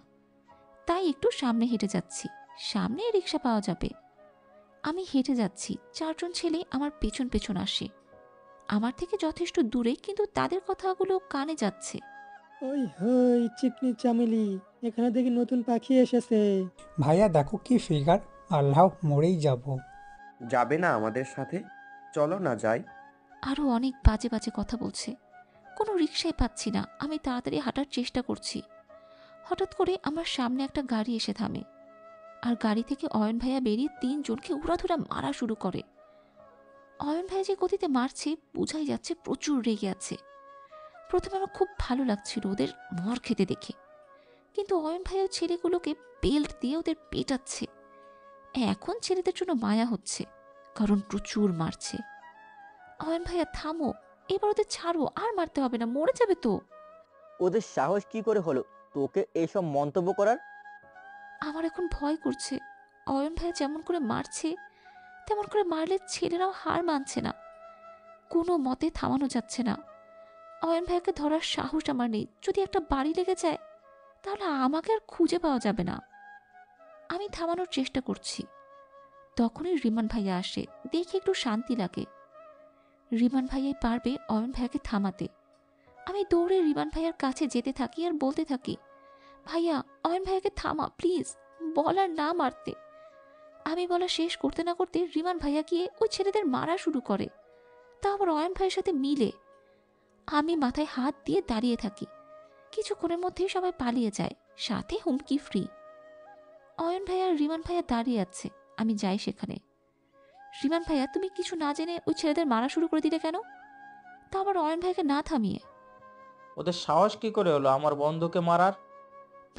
তাই একটু সামনে হেঁটে যাচ্ছি, সামনে রিক্সা পাওয়া যাবে। আমি হেঁটে যাচ্ছি, 4 জন ছেলে আমার পেছন পেছন আসে। আমার থেকে যথেষ্ট দূরে, কিন্তু তাদের কথাগুলো কানে যাচ্ছে। ওই হই চিকনি চামেলি, এখানে দেখি নতুন পাখি এসেছে। ভাইয়া দেখো কি ফিগার, আল্লাহ মরেই যাব। যাবে না আমাদের সাথে? চলো না যাই। আরও অনেক বাজে বাজে কথা বলছে। কোনো রিক্সায় পাচ্ছি না। আমি তাড়াতাড়ি হাঁটার চেষ্টা করছি। হঠাৎ করে আমার সামনে একটা গাড়ি এসে থামে, আর গাড়ি থেকে অয়ন ভাইয়া বেরিয়ে 3 জনকে উড়াধুরা মারা শুরু করে। অয়ন ভাইয়া যে গতিতে মারছে বোঝাই যাচ্ছে প্রচুর রেগে আছে। প্রথমে আমার খুব ভালো লাগছিল ওদের মর খেতে দেখে, কিন্তু অয়ন ভাইয়া ছেলেগুলোকে বেল্ট দিয়ে ওদের পেটাচ্ছে। এখন ছেলেদের জন্য মায়া হচ্ছে, কারণ প্রচুর মারছে। অয়ন ভাইয়া থামো, এবার ওদের ছাড়ো, আর মারতে হবে না, মরে যাবে তো। ওদের সাহস কি করে হলো তোকে এইসব মন্তব্য করার? আমার এখন ভয় করছে। অয়ন ভাইয়া যেমন করে মারছে তেমন করে মারলে ছেলেরাও হার মানছে না। কোনো মতে থামানো যাচ্ছে না। অয়ন ভাইয়াকে ধরার সাহস আমার নেই। যদি একটা বাড়ি লেগে যায় তাহলে আমাকে আর খুঁজে পাওয়া যাবে না। আমি থামানোর চেষ্টা করছি। তখনই রিমান ভাইয়া আসে, দেখে একটু শান্তি লাগে। রিমান ভাইয়াই পারবে অয়ন ভাইয়াকে থামাতে। আমি দৌড়ে রিমান ভাইয়ার কাছে যেতে থাকি আর বলতে থাকি, ভাইয়া অয়ন ভাইয়াকে থামা প্লিজ, বলার না মারতে। আমি বলা শেষ করতে না করতে রিমান ভাইয়া গিয়ে ওই ছেলেদের মারা শুরু করে, তা আবার অয়ন ভাইয়ের সাথে মিলে। আমি মাথায় হাত দিয়ে দাঁড়িয়ে থাকি। কিছুক্ষণের মধ্যেই সবাই পালিয়ে যায়, সাথে হুমকি ফ্রি। অয়ন ভাইয়া আর রিমান ভাইয়া দাঁড়িয়ে আছে, আমি যাই সেখানে। রিমান ভাইয়া, তুমি কিছু না জেনে ওই ছেলেদের মারা শুরু করে দিলে কেন? তা আবার অয়ন ভাইকে না থামিয়ে। ওদের সাহস কি করে হলো আমার বন্ধুকে মারার?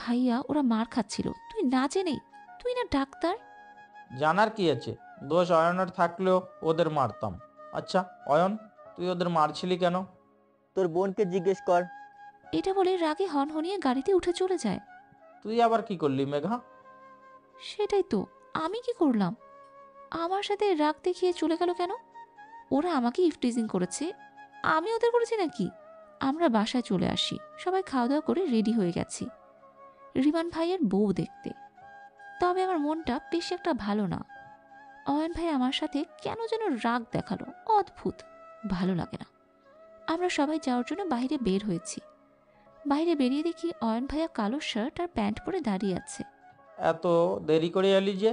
ভাইয়া, ওরা মার খাচ্ছিল, তুই না জেনেই। তুই না ডাক্তার। জানার কি আছে? দোষ অয়নের থাকলেও ওদের মারতাম। আচ্ছা অয়ন, তুই ওদের মারছিলি কেন? তোর বোনকে জিজ্ঞেস কর। এটা বলে রাগে হনহনিয়ে গাড়িতে উঠে চলে যায়। তুই আবার কি করলি মেঘা? সেটাই তো, আমি কি করলাম? আমার সাথে রাগ দেখিয়ে চলে গেল কেন? ওরা আমাকে ইফটিজিং করেছে, আমি ওদের করেছি নাকি? আমরা বাসায় চলে আসি, সবাই খাওয়া দাওয়া করে রেডি হয়ে গেছি রিমান ভাইয়ের বউ দেখতে। তবে আমার মনটা বেশি একটা ভালো না। অয়ন ভাই আমার সাথে কেন যেন রাগ দেখালো, অদ্ভুত, ভালো লাগে না। আমরা সবাই যাওয়ার জন্য বাইরে বের হয়েছি। বাইরে বেরিয়ে দেখি অয়ন ভাইয়া কালো শার্ট আর প্যান্ট পরে দাঁড়িয়ে আছে। এত দেরি করে এলি যে?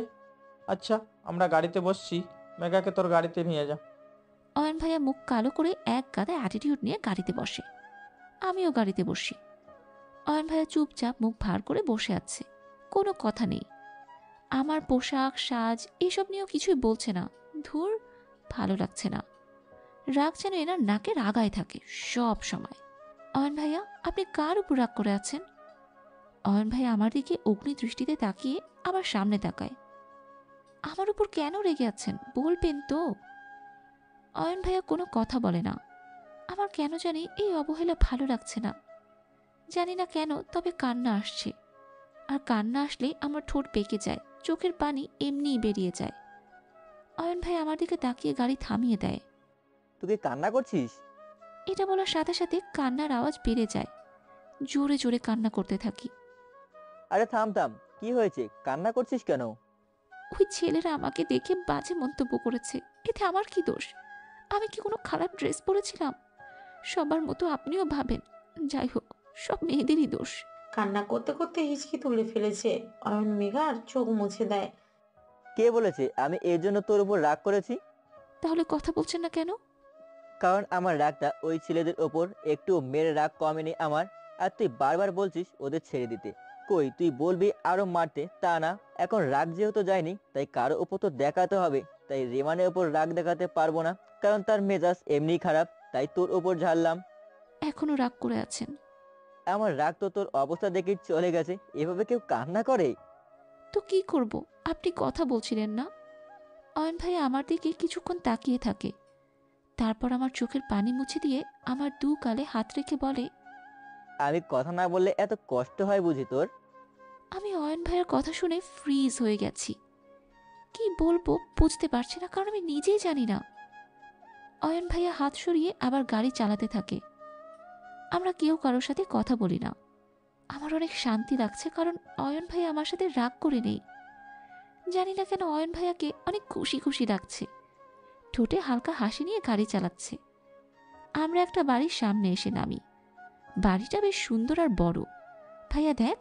আচ্ছা আমরা গাড়িতে বসছি, মেঘাকে তোর গাড়িতে নিয়ে যা। অয়ন ভাইয়া মুখ কালো করে এক গাদা অ্যাটিটিউড নিয়ে গাড়িতে বসে। আমিও গাড়িতে বসি। অয়ন ভাইয়া চুপচাপ মুখ ভার করে বসে আছে, কোনো কথা নেই। আমার পোশাক সাজ এসব নিয়েও কিছুই বলছে না। ধুর, ভালো লাগছে না। রাগ যেন এনার নাকের আগায় থাকে সব সময়। অয়ন ভাইয়া, আপনি কার উপর রাগ করে আছেন? অয়ন ভাইয়া আমার দিকে অগ্নি দৃষ্টিতে তাকিয়ে আবার সামনে তাকায়। আমার উপর কেন রেগে আছেন বলবেন তো? অয়ন ভাইয়া কোনো কথা বলে না। আমার কেন জানি এই অবহেলা ভালো লাগছে না। জানি না কেন, তবে কান্না আসছে। আর কান্না আসলে আমার ঠোঁট পেকে যায়, চোখের পানি এমনিই বেরিয়ে যায়। অয়ন ভাই আমার দিকে তাকিয়ে গাড়ি থামিয়ে দেয়। তুই কি কান্না করছিস? এটা বলার সাথে সাথে কান্নার আওয়াজ বেড়ে যায়। জোরে জোরে কান্না করতে থাকি। আরে থাম থাম, কি হয়েছে? কান্না করছিস কেন? ওই ছেলেরা আমাকে দেখে বাজে মন্তব্য করেছে, এতে আমার কি দোষ? আমি কি কোনো খারাপ ড্রেস পরেছিলাম? সবার মতো আপনিও ভাবেন। যাই হোক, সব মেয়েদেরই দোষ। কান্না করতে করতে হিচকি তুলে ফেলেছে। অয়ন মেঘার চোখ মুছে দেয়। কে বলেছে আমি এর জন্য তোর উপর রাগ করেছি? তাহলে কথা বলছেন না কেন? কারণ আমার রাগটা ওই ছেলেদের ওপর একটু মেরে রাগ কমেনি আমার। আর তুই বারবার বলছিস ওদের ছেড়ে দিতে। কই, তুই বলবি আরো মারতে, তা না। এখন রাগ যেহেতু যায়নি, তাই কারো ওপর তো দেখাতে হবে। তাই রেমানের ওপর রাগ দেখাতে পারবো না, কারণ তার মেজাজ এমনি খারাপ। তাই তোর ওপর ঝাড়লাম। এখনো রাগ করে আছেন? আমার রাগ তো তোর অবস্থা দেখে চলে গেছে। এভাবে কেউ কান্না করে? তো কি করব? আপনি কথা বলছিলেন না? অয়ন ভাই আমার দিকে কিছুক্ষণ তাকিয়ে থাকে, তারপর আমার চোখের পানি মুছে দিয়ে আমার দু গালে হাত রেখে বলে, আমি কথা না বললে এত কষ্ট হয় বুঝি তোর? আমি অয়ন ভাইয়ের কথা শুনে ফ্রিজ হয়ে গেছি। কি বলবো বুঝতে পারছি না, কারণ আমি নিজেই জানি না। অয়ন ভাইয়া হাত সরিয়ে আবার গাড়ি চালাতে থাকে। আমরা কেউ কারোর সাথে কথা বলি না। আমার অনেক শান্তি লাগছে, কারণ অয়ন ভাই আমার সাথে রাগ করে নেই। জানি না কেন অয়ন ভাইয়াকে অনেক খুশি খুশি লাগছে। ঠোঁটে হালকা হাসি নিয়ে গাড়ি চালাচ্ছে। আমরা একটা বাড়ির সামনে এসে নামি। বাড়িটা বেশ সুন্দর আর বড়। ভাইয়া দেখ,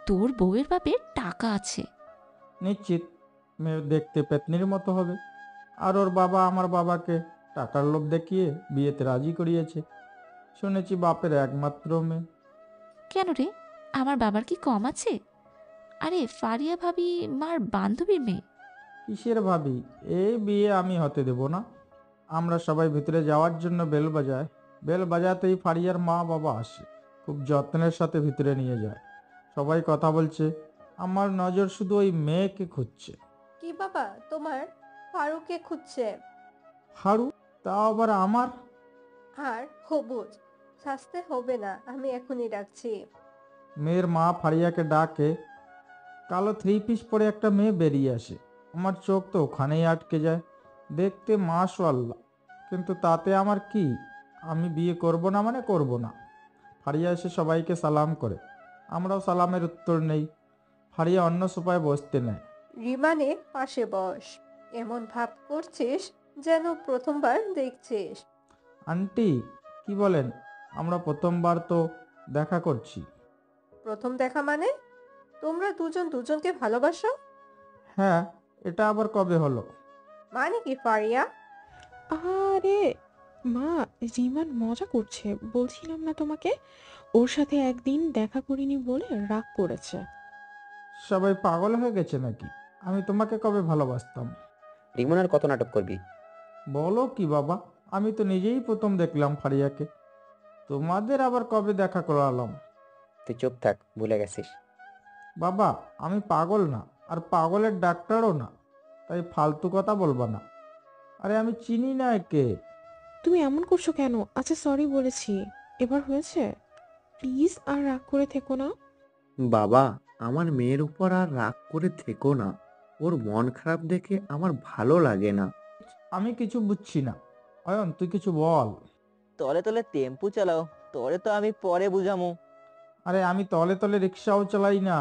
তোর বউয়ের বাপের টাকা আছে। নিশ্চিত মেয়ে দেখতে পেতনির মতো হবে। আর ওর বাবা আমার বাবাকে টাকার লোভ দেখিয়ে বিয়েতে রাজি করিয়েছে। শুনেছি বাপের একমাত্র মেয়ে। কেন রে, আমার বাবার কি কম আছে? আরে ফারিয়া ভাবি মার বান্ধবীর মেয়ে। কিসের ভাবি? এই বিয়ে আমি হতে দেব না। আমরা সবাই ভিতরে যাওয়ার জন্য বেল বাজায়। বেল বাজাতেই ফারিয়ার মা বাবা আসে, খুব যত্নের সাথে ভিতরে নিয়ে যায়। সবাই কথা বলছে, আমার নজর শুধু ওই মেয়েকে খুঁজছে। কি বাবা তোমার? ফারুককে খুঁজছে। হারু? তাও আবার আমার? আর হবুজ সাজতে হবে না, আমি এখনই ডাকছি। মেয়ের মা ফারিয়াকে ডাকে। কালো 3 পিস পরে একটা মেয়ে বেরিয়ে আসে। আমার চোখ তো ওখানেই আটকে যায়। দেখতে মাশাআল্লাহ, কিন্তু তাতে আমার কি? আমি বিয়ে করব না মানে করব না। ফারিয়া এসে সবাইকে সালাম করে, আমরাও সালামের উত্তর নেই। ফারিয়া অন্য সোফায় বসতে নেয়। রিমানের পাশে বস। এমন ভাব করছিস যেন প্রথমবার দেখছিস। আন্টি কি বলেন? আমরা প্রথমবার তো দেখা করছি। প্রথম দেখা মানে? তোমরা দুজন দুজনকে ভালোবাসো? হ্যাঁ, এটা আবার কবে হলো? মানে কি ফারিয়া? আরে মা, রিমান মজা করছে, বলছিলাম না তোমাকে? ওর সাথে একদিন দেখা করিনি বলে রাগ করেছে। সবাই পাগল হয়ে গেছে নাকি? আমি তোমাকে কবে ভালোবাসতাম? রিমন আর কত নাটক করবি? বলো কি বাবা, আমি তো নিজেই প্রথম দেখলাম ফারিয়াকে। তোমাদের আবার কবে দেখা করালাম? তুই চুপ থাক, ভুলে গেছিস। বাবা আমি পাগল না, আর পাগলের ডাক্তারও না, তাই ফালতু কথা বলবা না। আরে আমি চিনি না একে। তুমি এমন করছো কেন? আচ্ছা সরি বলেছি, এবার হয়েছে। প্লিজ আর রাগ করে থেকো না। বাবা, আমার মেয়ের উপর আর রাগ করে থেকো না। ওর মন খারাপ দেখে আমার ভালো লাগে না। আমি কিছু বুঝছি না। অয়ন তুই কিছু বল। তলে তলে টেম্পু চালাও, তলে তো আমি পরে বুঝামু। আরে আমি তলে তলে রিক্সাও চালাই না।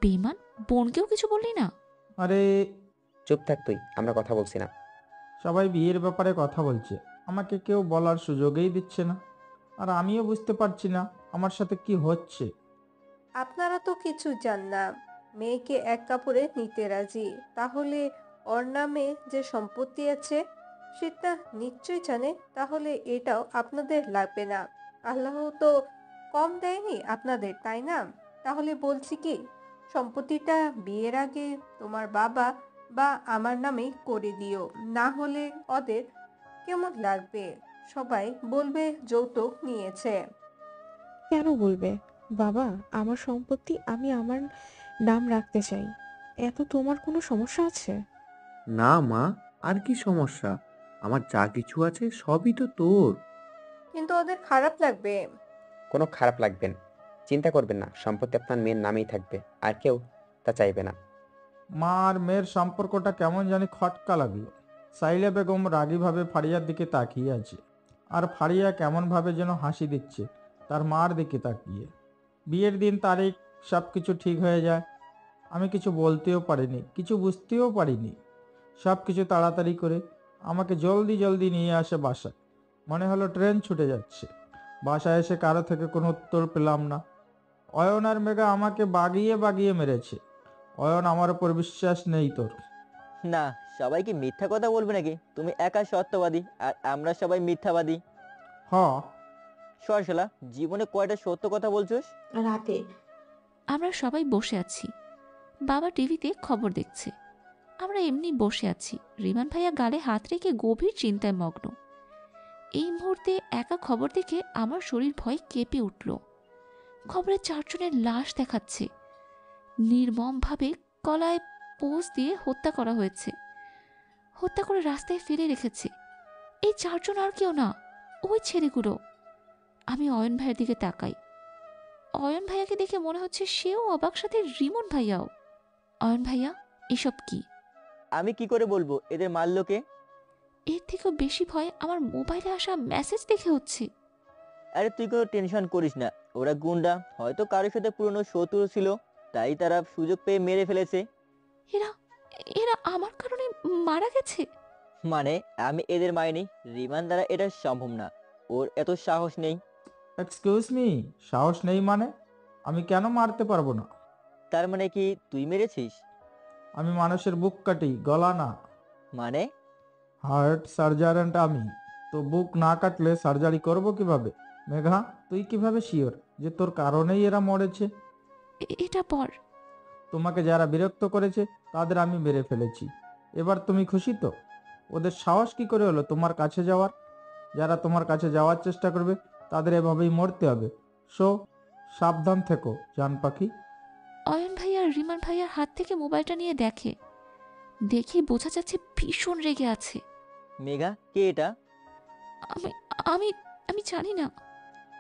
বেমান, বোনকেও কিছু বললি না? আরে চুপ থাক তুই, আমরা কথা বলছি না। সবাই বিয়ের ব্যাপারে কথা বলছে, আমাকে কেউ বলার সুযোগই দিচ্ছে না। আর আমিও বুঝতে পারছি না আমার সাথে কি হচ্ছে। আপনারা তো কিছু জান না। মেয়েকে এক কাপড়ে নিতে রাজি, তাহলে ওর নামে যে সম্পত্তি আছে সেটা নিশ্চয় জানে। তাহলে এটাও আপনাদের লাগবে না। আল্লাহ তো কম দেয়নি আপনাদের, তাই না? তাহলে বলছি কি, সম্পত্তিটা বিয়ের আগে তোমার বাবা বা আমার নামে করে দিও। না হলে ওদের কেমন লাগবে? সবাই বলবে যৌতুক নিয়েছে। কেন বলবে? বাবা, আমার সম্পত্তি আমি আমার নাম রাখতে চাই। এত তোমার কোনো সমস্যা আছে? না মা, আর কি সমস্যা? আমার যা কিছু আছে সবই তো তোর। কিন্তু ওদের খারাপ লাগবে। কোনো খারাপ লাগবে না, চিন্তা করবেন না, সম্পত্তি আপনার মেয়ের নামেই থাকবে, আর কেউ তা চাইবে না। মা আর মেয়ের সম্পর্কটা কেমন জানি খটকা লাগলো। সাইলা বেগম রাগীভাবে ফারিয়ার দিকে তাকিয়ে আছে, আর ফারিয়া কেমনভাবে যেন হাসি দিচ্ছে তার মার দিকে তাকিয়ে। বিয়ের দিন তারিখ সব কিছু ঠিক হয়ে যায়। আমি কিছু বলতেও পারিনি, কিছু বুঝতেও পারিনি। সব কিছু তাড়াতাড়ি করে আমাকে জলদি জলদি নিয়ে আসে বাসায়। মনে হলো ট্রেন ছুটে যাচ্ছে। বাসায় এসে কারো থেকে কোনো উত্তর পেলাম না। অয়ন আর মেঘা আমাকে বাগিয়ে বাগিয়ে মেরেছে। অয়ন, আমার উপর বিশ্বাস নেই তোর? না, সবাই কি মিথ্যা কথা বলবে নাকি? তুমি একা সত্যবাদী আর আমরা সবাই মিথ্যাবাদী। হ। সরশালা, জীবনে কয়টা সত্য কথা বলছোস? রাতে আমরা সবাই বসে আছি, বাবা টিভিতে খবর দেখছে, আমরা এমনি বসে আছি। রিমান ভাইয়া গালে হাত রেখে গভীর চিন্তায় মগ্ন। এই মুহূর্তে একা খবর দেখে আমার শরীর ভয়ে কেঁপে উঠল। খবরে 4 জনের লাশ দেখাচ্ছে, নির্মমভাবে গলায় পোঁচ দিয়ে হত্যা করা হয়েছে। হত্যা করে রাস্তায় ফেলে রেখেছে। এই 4 জন আর কেউ না, ওই ছেলেগুলো। আমি অয়ন ভাইয়ের দিকে তাকাই। অয়ন ভাইয়াকে দেখে মনে হচ্ছে সেও অবাক, সাথে রিমন ভাইয়াও। অয়ন ভাইয়া, এসব কি? আমি কি করে বলবো এদের মারলো কে? এর থেকেও বেশি ভয় আমার মোবাইলে আসা মেসেজ দেখে হচ্ছে। আরে তুই কোনো টেনশন করিস না, ওরা গুন্ডা, হয়তো কারোর সাথে পুরনো শত্রু ছিল, তাই তারা সুযোগ পেয়ে মেরে ফেলেছে। এরা এরা আমার কারণে মারা গেছে? মানে আমি এদের মাইনি, রিমান দ্বারা এটা সম্ভব না, ওর এত সাহস নেই। এক্সকিউজ মি, সাহস নেই মানে? আমি কেন মারতে পারবো না? তার মানে কি তুই মেরেছিস? আমি মানুষের বুক কাটি, গলা না। মানে? হার্ট সার্জারেন্ট আমি, তো বুক না কাটলে সার্জারি করব কিভাবে? মেঘা, তুই কিভাবে শিওর যে তোর কারণেই এরা মরেছে? এটা পর। তোমাকে যারা বিরক্ত করেছে তাদের আমি মেরে ফেলেছি। এবার তুমি খুশি তো? ওদের সাহস কি করে হলো তোমার কাছে যাওয়ার? যারা তোমার কাছে যাওয়ার চেষ্টা করবে তাদের এভাবেই মরতে হবে। সো সাবধান থেকো জান পাখি। অয়ন ভাইয়া রিমান ভাইয়ার হাত থেকে মোবাইলটা নিয়ে দেখে, দেখে বোঝা যাচ্ছে ভীষণ রেগে আছে। মেঘা, কে এটা? আমি আমি আমি জানি না।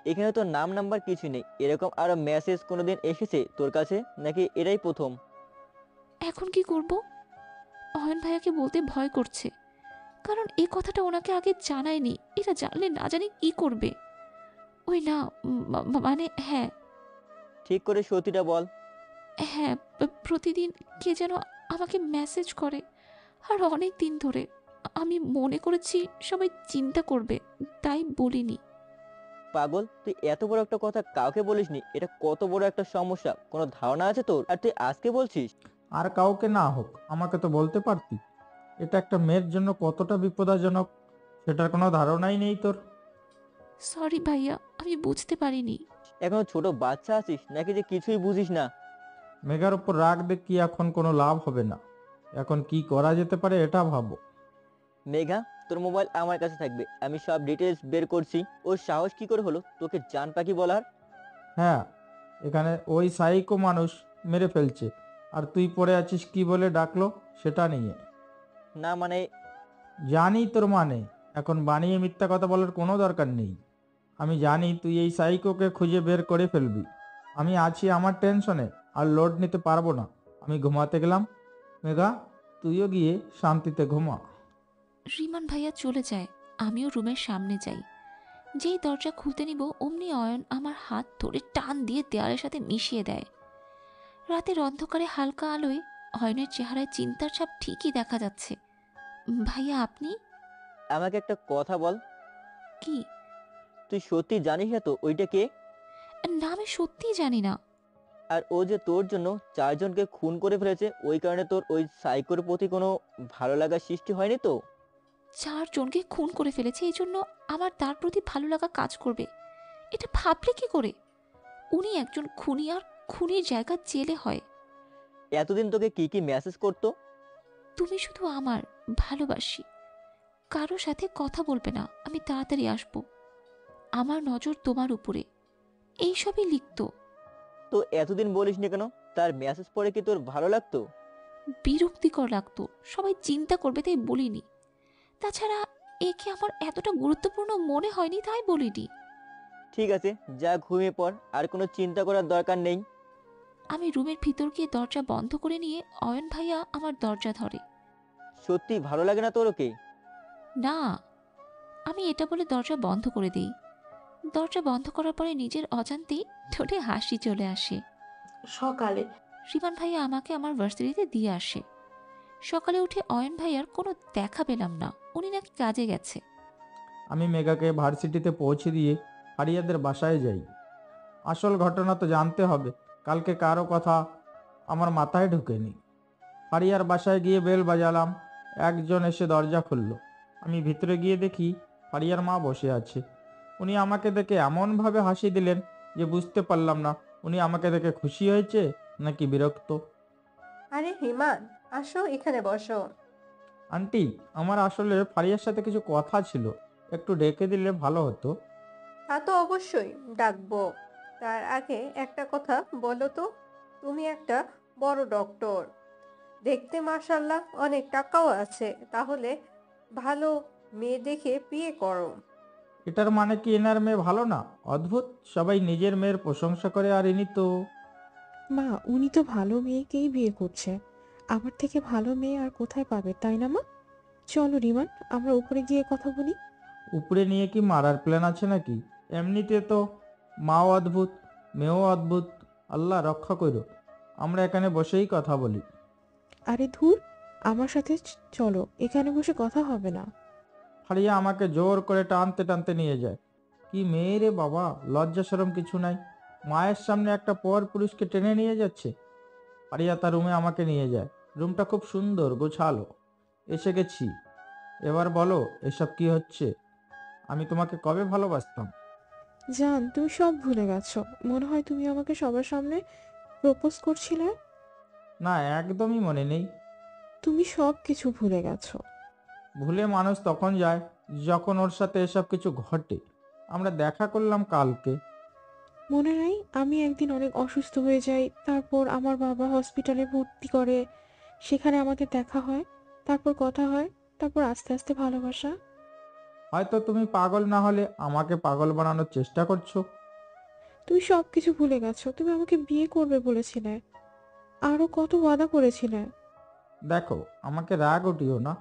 এখানে তো নাম নাম্বার কিছু নেই। এরকম আরো মেসেজ কোনোদিন এসেছে তোর কাছে নাকি এটাই প্রথম? এখন কি করব? অয়ন ভাইয়াকে বলতে ভয় করছে, কারণ এই কথাটা ওনাকে আগে জানায়নি। এটা জানলে না জানি কি করবে। ওই না, মানে হ্যাঁ ঠিক করে সত্যিটা বল। হ্যাঁ, প্রতিদিন কে যেন আমাকে মেসেজ করে, আর অনেক দিন ধরে আমি মনে করেছি সবাই চিন্তা করবে, তাই বলিনি। পাগল, তুই এত বড় একটা কথা কাউকে বলিসনি, এটা কত বড় একটা সমস্যা কোনো ধারণা আছে তোর? আর তুই আজকে বলছিস? আর কাউকে না হোক, আমাকে তো বলতে পারতি। এটা একটা মেয়ের জন্য কতটা বিপজ্জনক সেটার কোনো ধারণাই নেই তোর। সরি ভাইয়া, আমি বুঝতে পারিনি। এখনো ছোট বাচ্চা আছিস নাকি যে কিছুই বুঝিস না? মেঘার উপর রাগ দেখিয়ে এখন কোনো লাভ হবে না। এখন কি করা যেতে পারে এটা ভাবো। মেঘা, তোর মোবাইল আমার কাছে থাকবে, আমি সব ডিটেলস বের করছি। ওর সাহস কি করে হলো তোকে জান পাখি বলার? হ্যাঁ, এখানে ওই সাইকো মানুষ মেরে ফেলছে, আর তুই পড়ে আছিস কি বলে ডাকলো সেটা নিয়ে। না মানে? জানি তোর মানে, এখন বানিয়ে মিথ্যা কথা বলার কোনো দরকার নেই। আমি জানি তুই এই সাইকোকে খুঁজে বের করে ফেলবি। আমি আছি আমার টেনশনে, আর লোড নিতে পারবো না। আমি ঘুমাতে গেলাম। মেঘা, তুইও গিয়ে শান্তিতে ঘুমা। রিমান ভাইয়া চলে যায়, আমিও রুমের সামনে যাই। যেই দরজা খুলতে নিব অমনি অয়ন আমার হাত ধরে টান দিয়ে দেয়ালের সাথে মিশিয়ে দেয়। রাতের অন্ধকারে হালকা আলোয় অয়নের চেহারায় চিন্তার ছাপ ঠিকই দেখা যাচ্ছে। ভাইয়া আপনি? আমাকে একটা কথা বল। কি? তুই সত্যি জানিস না তো ওইটা কে? না, আমি সত্যিই জানি না। আর ও যে তোর জন্য 4 জনকে খুন করে ফেলেছে, ওই কারণে তোর ওই সাইকোর প্রতি কোনো ভালো লাগার সৃষ্টি হয়নি তো? 4 জনকে খুন করে ফেলেছে, এই জন্য আমার তার প্রতি ভালো লাগা কাজ করবে? এটা ভাবলে কি করে? উনি একজন খুনি, আর খুনির জায়গা জেলে হয়। এতদিন তোকে কি কি মেসেজ করতো? তুমি শুধু আমার, ভালোবাসি, কারো সাথে কথা বলবে না, আমি তাড়াতাড়ি আসবো, আমার নজর তোমার উপরে, এইসবই লিখতো। তো এতদিন বলিসনি কেন? তার মেসেজ পড়ে কি তোর ভালো লাগতো? বিরক্তিকর লাগতো, সবাই চিন্তা করবে তাই বলিনি। তাছাড়া একে আমার এতটা গুরুত্বপূর্ণ মনে হয়নি তাই বলিনি। ঠিক আছে, যা ঘুমিয়ে পড়, আর কোনো চিন্তা করার দরকার নেই। আমি রুমের ভিতর গিয়ে দরজা বন্ধ করে নিয়ে অয়ন ভাইয়া আমার দরজা ধরে। সত্যি ভালো লাগে না তোর ওকে? না, আমি এটা বলে দরজা বন্ধ করে দিই। দরজা বন্ধ করার পরে নিজের অজান্তেই ঠোঁটে হাসি চলে আসে। সকালে রিমান ভাইয়া আমাকে আমার ভার্সিটিতে দিয়ে আসে। সকালে উঠে অয়ন ভাইয়ার কোনো দেখা পেলাম না, উনি নাকি কাজে গেছে। আমি মেঘাকে ভার্সিটিতে পৌঁছে দিয়ে হারিয়াদের বাসায় যাই। আসল ঘটনা তো জানতে হবে, কালকে কারো কথা আমার মাথায় ঢুকেনি। ফারিয়ার বাসায় গিয়ে বেল বাজালাম, একজন এসে দরজা খুলল। আমি ভিতরে গিয়ে দেখি ফারিয়ার মা বসে আছে। উনি আমাকে দেখে এমনভাবে হাসি দিলেন যে বুঝতে পারলাম না উনি আমাকে দেখে খুশি হয়েছে নাকি বিরক্ত। আরে হিমান, আসো এখানে বসো। আন্টি, আমার আসলে ফারিয়ার সাথে কিছু কথা ছিল, একটু ডেকে দিলে ভালো হতো। তা তো অবশ্যই ডাকবো। তার আগে একটা কথা বলো তো, তুমি একটা বড় ডক্টর, দেখতে মাশাল্লাহ অনেক টাকাও আছে, তাহলে ভালো মেয়ে দেখে বিয়ে করো। এটার মানে কি এনার মেয়ে ভালো না? অদ্ভুত, সবাই নিজের মেয়ের প্রশংসা করে, আর ইনি তো। মা, উনি তো ভালো মেয়েকেই বিয়ে করছে। আমার থেকে ভালো মেয়ে আর কোথায় পাবে, তাই না মা? চলো রিমান, আমরা উপরে গিয়ে কথা বলি। উপরে নিয়ে কি মারার প্ল্যান আছে নাকি? এমনিতে তো মাও অদ্ভুত, মেয়েও অদ্ভুত, আল্লাহ রক্ষা করো। আমরা এখানে বসেই কথা বলি। আরে ধুর, আমার সাথে চলো, এখানে বসে কথা হবে না। ফারিয়া আমাকে জোর করে টানতে টানতে নিয়ে যায়। কি মেয়ে রে বাবা, লজ্জা শরম কিছু নাই, মায়ের সামনে একটা পর পুরুষকে টেনে নিয়ে যাচ্ছে। ফারিয়া তার রুমে আমাকে নিয়ে যায়। রুমটা খুব সুন্দর গোছালো। এসে গেছি, এবার বলো এসব কি হচ্ছে? আমি তোমাকে কবে ভালোবাসতাম? জান, তুমি সব ভুলে গেছো। মনে হয় তুমি আমাকে সবার সামনে প্রপোজ করছিলে। না, একদমই মনে নেই। তুমি সব কিছু ভুলে গেছো। ভুলে মানুষ তখন যায় যখন ওর সাথে এসব কিছু ঘটে। আমরা দেখা করলাম কালকে। মনে নাই, আমি একদিন অনেক অসুস্থ হয়ে যাই, তারপর আমার বাবা হসপিটালে ভর্তি করে, সেখানে আমাদের দেখা হয়, তারপর কথা হয়, তারপর আস্তে আস্তে ভালোবাসা। হয়তো তুমি পাগল না হলে আমাকে পাগল বানানোর চেষ্টা করছো। তুমি সব কিছু ভুলে গেছো। তুমি আমাকে বিয়ে করবে বলেছিলে, আরো কত ওয়াদা করেছিলে। দেখো, আমাকে রাগ উঠিও না,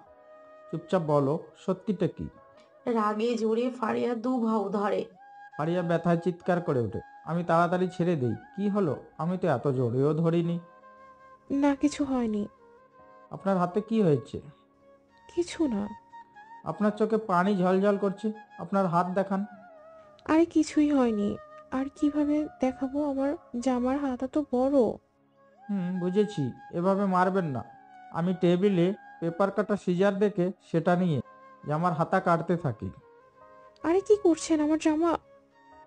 চুপচাপ বলো সত্যিটা কি। রাগে জোরে ফারিয়া দু ভাউ ধরে। ফারিয়া ব্যথায় চিৎকার করে ওঠে। আমি তাড়াতাড়ি ছেড়ে দেই। কি হলো? আমি তো এত জোরেও ধরিনি। না, কিছু হয়নি। আপনার হাতে কি হয়েছে? কিছু না। আপনার চোখে পানি ঝলঝল করছে, আপনার হাত দেখান। আরে কিছুই হয়নি। আর কিভাবে দেখাবো? আমার জামার হাতা তো বড়। বুঝেছি, এভাবে মারবেন না। আমি টেবিলে পেপার কাটা সিজার দেখে সেটা নিয়ে জামার হাতা কাটতে থাকি। আরে কি করছেন? আমার জামা।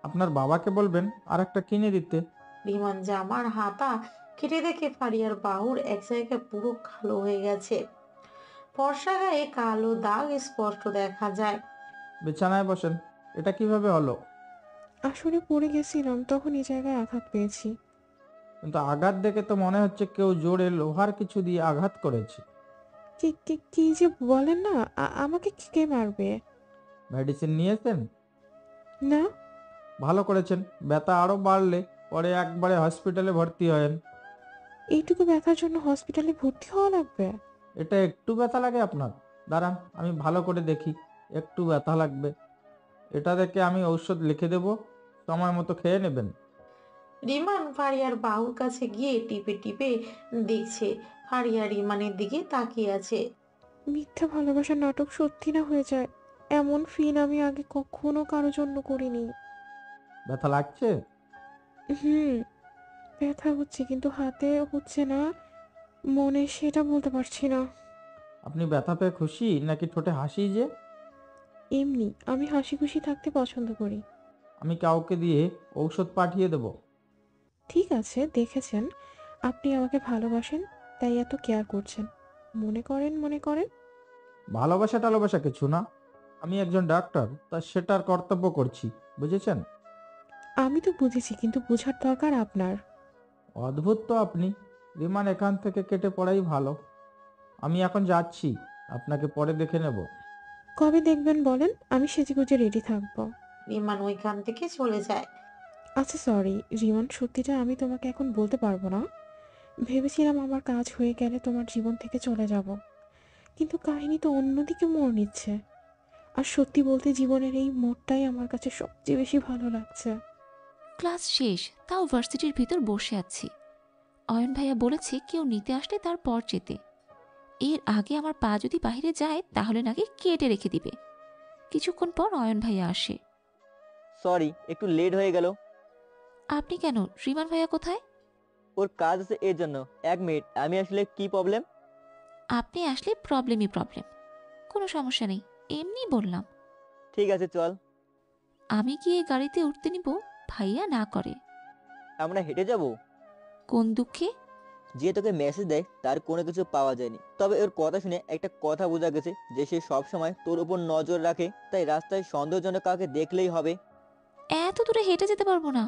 আপনার বাবাকে বলবেন আর একটা কিনে দিতে। রিমান জামার হাতা কেটে দেখে ফারিয়ার বাহুর এক জায়গায় পুরো কালো হয়ে গেছে। ফর্সা গায়ে কালো দাগ স্পষ্ট দেখা যায়। বিছানায় বসেন। এটা কিভাবে হলো? আসলে পড়ে গেছিলাম, তখন এই জায়গায় আঘাত পেয়েছি। কিন্তু আঘাত দেখে তো মনে হচ্ছে কেউ জোরে লোহার কিছু দিয়ে আঘাত করেছে। কি কি কি যে বলেন না! আমাকে কে মারবে? মেডিসিন নিয়েছেন? না। ভালো করেছেন। ব্যথা আরো বাড়লে পরে একবারে হসপিটালে ভর্তি হয়েন। এইটুকু ব্যথার জন্য হসপিটালে ভর্তি হওয়া লাগবে? এটা একটু ব্যথা লাগে আপনার? দাঁড়ান, আমি ভালো করে দেখি। একটু ব্যথা লাগবে, এটা দেখে আমি ঔষধ লিখে দেব, সময় মতো খেয়ে নেবেন। রিমান ফারিয়ার বাহুর কাছে গিয়ে টিপে টিপে দেখছে। ফারিয়া রিমানের দিকে তাকিয়ে আছে। মিথ্যা ভালোবাসার নাটক সত্যি না হয়ে যায়, এমন ফিল আমি আগে কখনো কারো জন্য করিনি। ব্যথা লাগছে? হুম, ব্যথা হচ্ছে, কিন্তু হাতে হচ্ছে না, মনে সেটা বলতে পারছি না। আপনি ব্যথা পেয়ে খুশি নাকি ঠোঁটে হাসি যে? এমনি, আমি হাসি খুশি থাকতে পছন্দ করি। আমি কাউকে দিয়ে ঔষধ পাঠিয়ে দেব। ঠিক আছে, দেখেছেন আপনি আমাকে ভালোবাসেন, তাই এত কেয়ার করছেন। মনে করেন। ভালোবাসা টালোবাসা কিছু না। আমি একজন ডাক্তার, তা সেটার কর্তব্য করছি, বুঝেছেন? আমি তো বুঝেছি, কিন্তু বোঝার দরকার আপনার। অদ্ভুত তো আপনি। বিমান এখান থেকে কেটে পড়াই ভালো। আমি এখন যাচ্ছি, আপনাকে পরে দেখে নেব। কবে দেখবেন বলেন, আমি সেজেগুজে রেডি থাকবো। রিমান ওইখান থেকে চলে যায়। আচ্ছা সরি রিমান, সত্যিটা আমি তোমাকে এখন বলতে পারবো না। ভেবেছিলাম আমার কাজ হয়ে গেলে তোমার জীবন থেকে চলে যাব, কিন্তু কাহিনী তো অন্যদিকে মোড় নিচ্ছে। আর সত্যি বলতে জীবনের এই মোড়টাই আমার কাছে সবচেয়ে বেশি ভালো লাগছে। ক্লাস শেষ, তাও ভার্সিটির ভিতর বসে আছি। অয়ন ভাইয়া বলেছে কেউ নিতে আসলে তারপর যেতে। এর আগে আমার পা যদি বাইরে যায় তাহলে নাকি কেটে রেখে দিবে। কিছুক্ষণ পর অয়ন ভাইয়া আসে। সরি, একটু লেট হয়ে গেল। আপনি কেন? রিমান ভাইয়া কোথায়? ওর কাজ আছে এর জন্য। 1 মিনিট, আমি আসলে কি প্রবলেম? আপনি আসলে প্রবলেমই প্রবলেম। কোনো সমস্যা নেই, এমনি বললাম। ঠিক আছে চল। আমি কি এই গাড়িতে উঠতে নিব? ভাইয়া না করে। আমরা হেঁটে যাব? কোন দুঃখে? যে তোকে মেসেজ দেয় তার কোনো কিছু পাওয়া যায়নি, তবে ওর কথা শুনে একটা কথা বোঝা গেছে যে সে সবসময় তোর উপর নজর রাখে, তাই রাস্তায় সন্দেহজনক কাউকে দেখলেই হবে। এত দূরে হেঁটে যেতে পারবো না।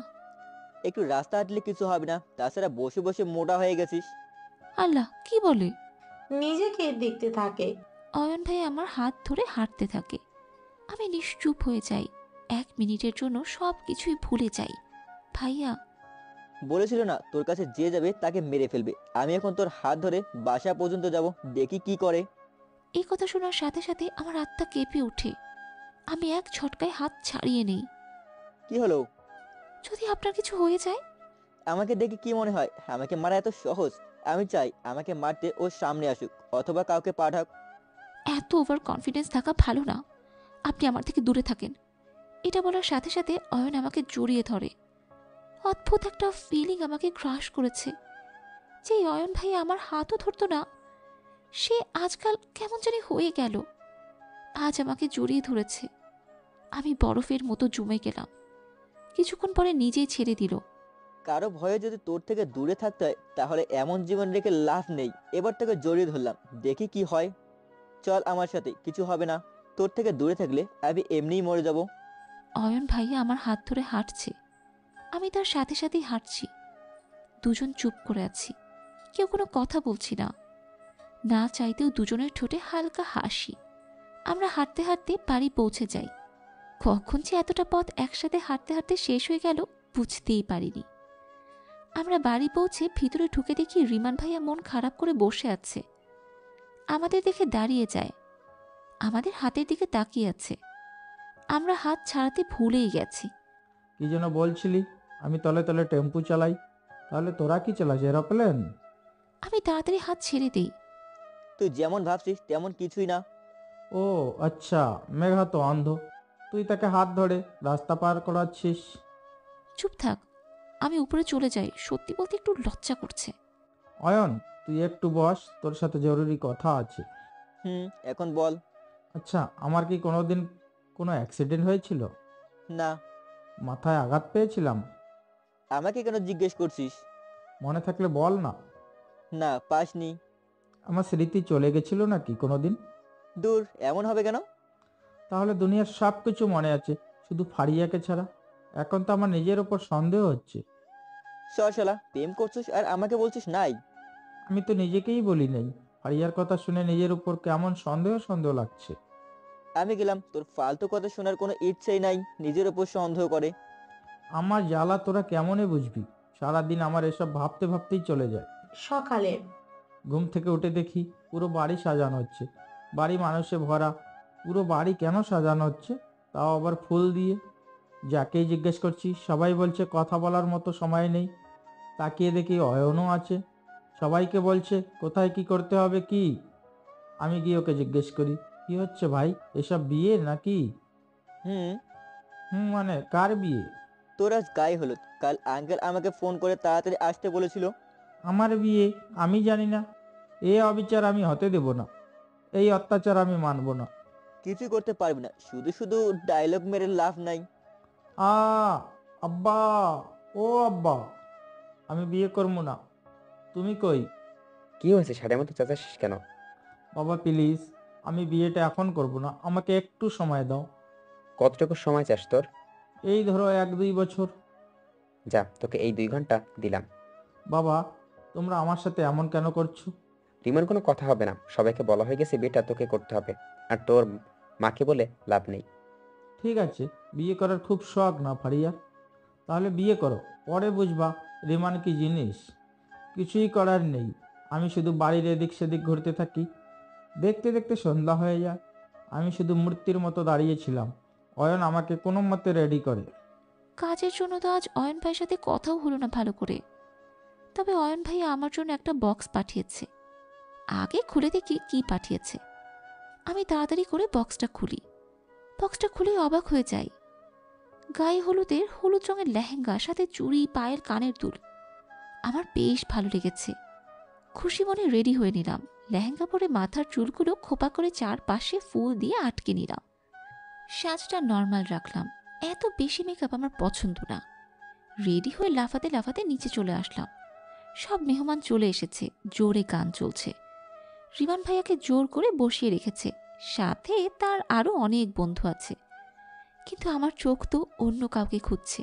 একটু রাস্তা হাঁটলে কিছু হবে না, তাছাড়া বসে বসে মোটা হয়ে গেছিস। আল্লাহ, কি বলে? নিজেকে দেখতে থাকে। অয়ন ভাই আমার হাত ধরে হাঁটতে থাকে। আমি নিশ্চুপ হয়ে যাই। 1 মিনিটের জন্য সব কিছুই ভুলে যাই। ভাইয়া বলেছিল না তোর কাছে যে যাবে তাকে মেরে ফেলবে। আমি এখন তোর হাত ধরে বাসা পর্যন্ত যাব, দেখি কি করে। এই কথা শোনার সাথে সাথে আমার আত্মা কেঁপে ওঠে। আমি এক ঝটকায় হাত ছাড়িয়ে নেই। কি হলো? যদি আপনার কিছু হয়ে যায়? আমাকে দেখে কি মনে হয় আমাকে মারা এত সহজ? আমি চাই আমাকে মারতে ওর সামনে আসুক, অথবা কাউকে পাঠাক। এত ওভার কনফিডেন্স থাকা ভালো না। আপনি আমার থেকে দূরে থাকেন। এটা বলার সাথে সাথে অয়ন আমাকে জড়িয়ে ধরে। অদ্ভুত একটা ফিলিং আমাকে গ্রাস করেছে। যে অয়ন ভাই আমার হাতও ধরতো না, সে আজকাল কেমন জানি হয়ে গেল। আজ আমাকে জড়িয়ে ধরেছে। আমি বরফের মতো জমে গেলাম। কিছুক্ষণ পরে নিজেই ছেড়ে দিল। কারো ভয়ে যদি তোর থেকে দূরে থাকতে হয় তাহলে এমন জীবন রেখে লাভ নেই। এবার তোকে জড়িয়ে ধরলাম, দেখি কি হয়। চল আমার সাথে, কিছু হবে না। তোর থেকে দূরে থাকলে আমি এমনিই মরে যাব। অয়ন ভাইয়া আমার হাত ধরে হাঁটছে। আমি তার সাথে সাথেই হাঁটছি। দুজন চুপ করে আছি, কেউ কোনো কথা বলছি না। না চাইতেও দুজনের ঠোঁটে হালকা হাসি। আমরা হাঁটতে হাঁটতে বাড়ি পৌঁছে যাই। কখন যে এতটা পথ একসাথে হাঁটতে হাঁটতে শেষ হয়ে গেল বুঝতেই পারিনি। আমরা বাড়ি পৌঁছে ভিতরে ঢুকে দেখি রিমান ভাইয়া মন খারাপ করে বসে আছে। আমাদের দেখে দাঁড়িয়ে যায়, আমাদের হাতের দিকে তাকিয়ে আছে। আমরা হাত ছাড়াতে ভুলেই গেছি। কি যেন বলছিলি? আমি তলে তলে টেম্পু চালাই, তাহলে তোরা কি চালাস, এরোপ্লেন? আমি তাড়াতাড়ি হাত ছেড়ে দিই। তুই যেমন ভাবছিস তেমন কিছুই না। ও আচ্ছা, মেঘা তো অন্ধ, তুই তাকে হাত ধরে রাস্তা পার করাচ্ছিস। চুপ থাক, আমি উপরে চলে যাই, সত্যি বলতে একটু লজ্জা করছে। অয়ন, তুই একটু বস, তোর সাথে জরুরি কথা আছে। এখন বল। আচ্ছা, আমার কি কোনোদিন কোনো অ্যাক্সিডেন্ট হয়েছিল? না। মাথায় আঘাত পেয়েছিলাম? আমাকে কেন জিজ্ঞেস করছিস? মনে থাকলে বল না। না, পাসনি। আমার স্মৃতি চলে গেছিল নাকি কোনোদিন? দূর, এমন হবে কেন? তাহলে দুনিয়ার সব কিছু মনে আছে, শুধু ফারিয়াকে ছাড়া। এখন তো আমার নিজের ওপর সন্দেহ হচ্ছে। শালা, প্রেম করছিস আর আমাকে বলছিস নাই? আমি তো নিজেকেই বলি নাই। ফারিয়ার কথা শুনে নিজের উপর কেমন সন্দেহ সন্দেহ লাগছে। আমি গেলাম, তোর ফালতু কথা শোনার কোনো ইচ্ছেই নাই, নিজের উপর সন্দেহ করে। আমার জ্বালা তোরা কেমনে বুঝবি? সারাদিন আমার এসব ভাবতে ভাবতেই চলে যায়। সকালে ঘুম থেকে উঠে দেখি পুরো বাড়ি সাজানো হচ্ছে, বাড়ি মানুষে ভরা। পুরো বাড়ি কেন সাজানো হচ্ছে, তাও আবার ফুল দিয়ে। যাকেই জিজ্ঞেস করছি সবাই বলছে কথা বলার মতো সময় নেই। তাকিয়ে দেখি অয়নও আছে। সবাইকে বলছে কোথায় কি করতে হবে কি। আমি গিয়ে ওকে জিজ্ঞেস করি, কি হচ্ছে ভাই, এসব বিয়ে নাকি? হুম। মানে কার বিয়ে? তোর আজ গায়ে হলুদ, কাল আঙ্কেল আমাকে ফোন করে তাড়াতাড়ি আসতে বলেছিল। আমার বিয়ে? আমি জানি না। এ অবিচার আমি হতে দেব না, এই অত্যাচার আমি মানব না। কিছুই করতে পারবি না, শুধু শুধু ডায়লগ মেরে লাভ নাই। আব্বা, ও আব্বা, আমি বিয়ে করবো না। তুমি কই? কি হয়েছে, সাড়ে মতো চেঁচাচ্ছিস কেন? বাবা প্লিজ, আমি বিয়েটা এখন করব না, আমাকে একটু সময় দাও। কতটুকু সময় চাস তোর? এই ধরো 1-2 বছর। যা, তোকে এই 2 ঘন্টা দিলাম। বাবা, তোমরা আমার সাথে এমন কেন করছো? রিমন কোনো কথা হবে না, সবাইকে বলা হয়ে গেছে বিয়েটা তোকে করতে হবে, আর তোর মাকে বলে লাভ নেই। ঠিক আছে, বিয়ে করার খুব শখ না ফারিয়া? তাহলে বিয়ে করো, পরে বুঝবা রিমান কি জিনিস। কিছুই করার নেই, আমি শুধু বাড়ির এদিক সেদিক ঘুরতে থাকি। দেখতে দেখতে সন্ধ্যা হয়ে যায়। আমি শুধু মূর্তির মতো দাঁড়িয়েছিলাম। অয়ন আমাকে কোনো মতে রেডি করে। কাজের জন্য তো আজ অয়ন ভাইয়ের সাথে কথাও হলো না ভালো করে। তবে অয়ন ভাই আমার জন্য একটা বক্স পাঠিয়েছে। আগে খুলে দেখি কি পাঠিয়েছে। আমি তাড়াতাড়ি করে বক্সটা খুলি। বক্সটা খুলে অবাক হয়ে যাই। গায়ে হলুদের হলুদ রঙের লেহেঙ্গা, সাথে চুড়ি, পায়ের কানের দুল। আমার বেশ ভালো লেগেছে। খুশি মনে রেডি হয়ে নিলাম। লেহেঙ্গা পরে মাথার চুলগুলো খোপা করে চারপাশে ফুল দিয়ে আটকে নিলাম। সাজটা নর্মাল রাখলাম, এত বেশি মেকআপ আমার পছন্দ না। রেডি হয়ে লাফাতে লাফাতে নিচে চলে আসলাম। সব মেহমান চলে এসেছে, জোরে গান চলছে। রিমান ভাইয়াকে জোর করে বসিয়ে রেখেছে, সাথে তার আরো অনেক বন্ধু আছে। কিন্তু আমার চোখ তো অন্য কাউকে খুঁজছে।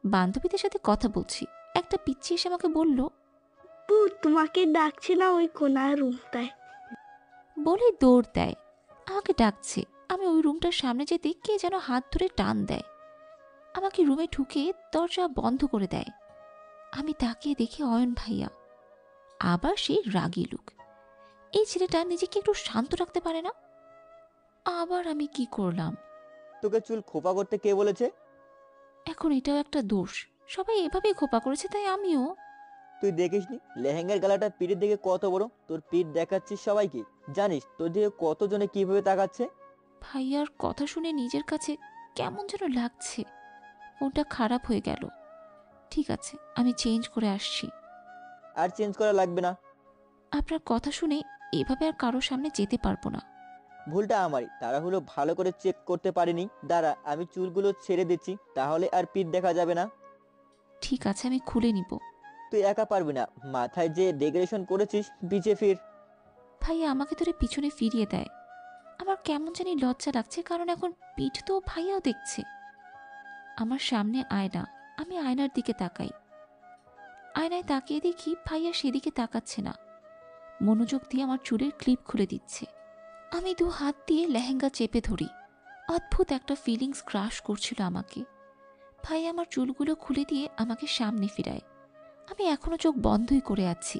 বান্ধবীদের সাথে কথা বলছি, একটা পিচ্চি এসে আমাকে বলল, তোমাকে ডাকছে না ওই কোনার রুমটায়। বলে দৌড় দেয়, আমাকে ডাকছে। আমি ওই রুমটার সামনে যেতে কে যেন হাত ধরে টান দেয়, আমাকে রুমে ঢুকে দরজা বন্ধ করে দেয়। আমি তাকিয়ে দেখি অয়ন ভাইয়া, আবার সেই রাগী লুক। এই ছেলেটা নিজেকে একটু শান্ত রাখতে পারে না। আবার আমি কি করলাম? তোকে চুল খোপা করতে কে বলেছে? এখন এটাও একটা দোষ, সবাই এভাবেই খোপা করেছে তাই আমিও। তুই দেখিসনি লেহেঙ্গার গালাটা পিঠের দিকে কত বড়? তোর পিঠ দেখাচ্ছিস সবাইকে, জানিস তোর দিকে কতজনে কিভাবে তাকাচ্ছে? ভাইয়ার কথা শুনে নিজের কাছে কেমন যেন লাগছে। মনটা খারাপ হয়ে গেল। ঠিক আছে, আমি চেঞ্জ করে আসছি। আর চেঞ্জ করা লাগবে না। আপনার কথা শুনে এভাবে আর কারোর সামনে যেতে পারবো না। ভুলটা আমারই, তাড়াহুড়ো ভালো করে চেক করতে পারিনি। দাঁড়া, আমি চুলগুলো ছেড়ে দিচ্ছি, তাহলে আর পিঠ দেখা যাবে না। ঠিক আছে, আমি খুলে নিব। তুই একা পারবি না, মাথায় যে ডেকোরেশন করেছিস, পিছে ফির। ভাইয়া আমাকে ধরে পিছনে ফিরিয়ে দেয়। আমার কেমন জানি লজ্জা লাগছে, কারণ এখন পিঠ তো ভাইয়াও দেখছে। আমার সামনে আয়না, আমি আয়নার দিকে তাকাই। আয়নায় তাকিয়ে দেখি ভাইয়া সেদিকে তাকাচ্ছে না, মনোযোগ দিয়ে আমার চুলের ক্লিপ খুলে দিচ্ছে। আমি 2 হাত দিয়ে লেহেঙ্গা চেপে ধরি। অদ্ভুত একটা ফিলিংস ক্রাশ করছিল আমাকে। ভাই আমার চুলগুলো খুলে দিয়ে আমাকে সামনে ফিরায়। আমি এখনো চোখ বন্ধই করে আছি।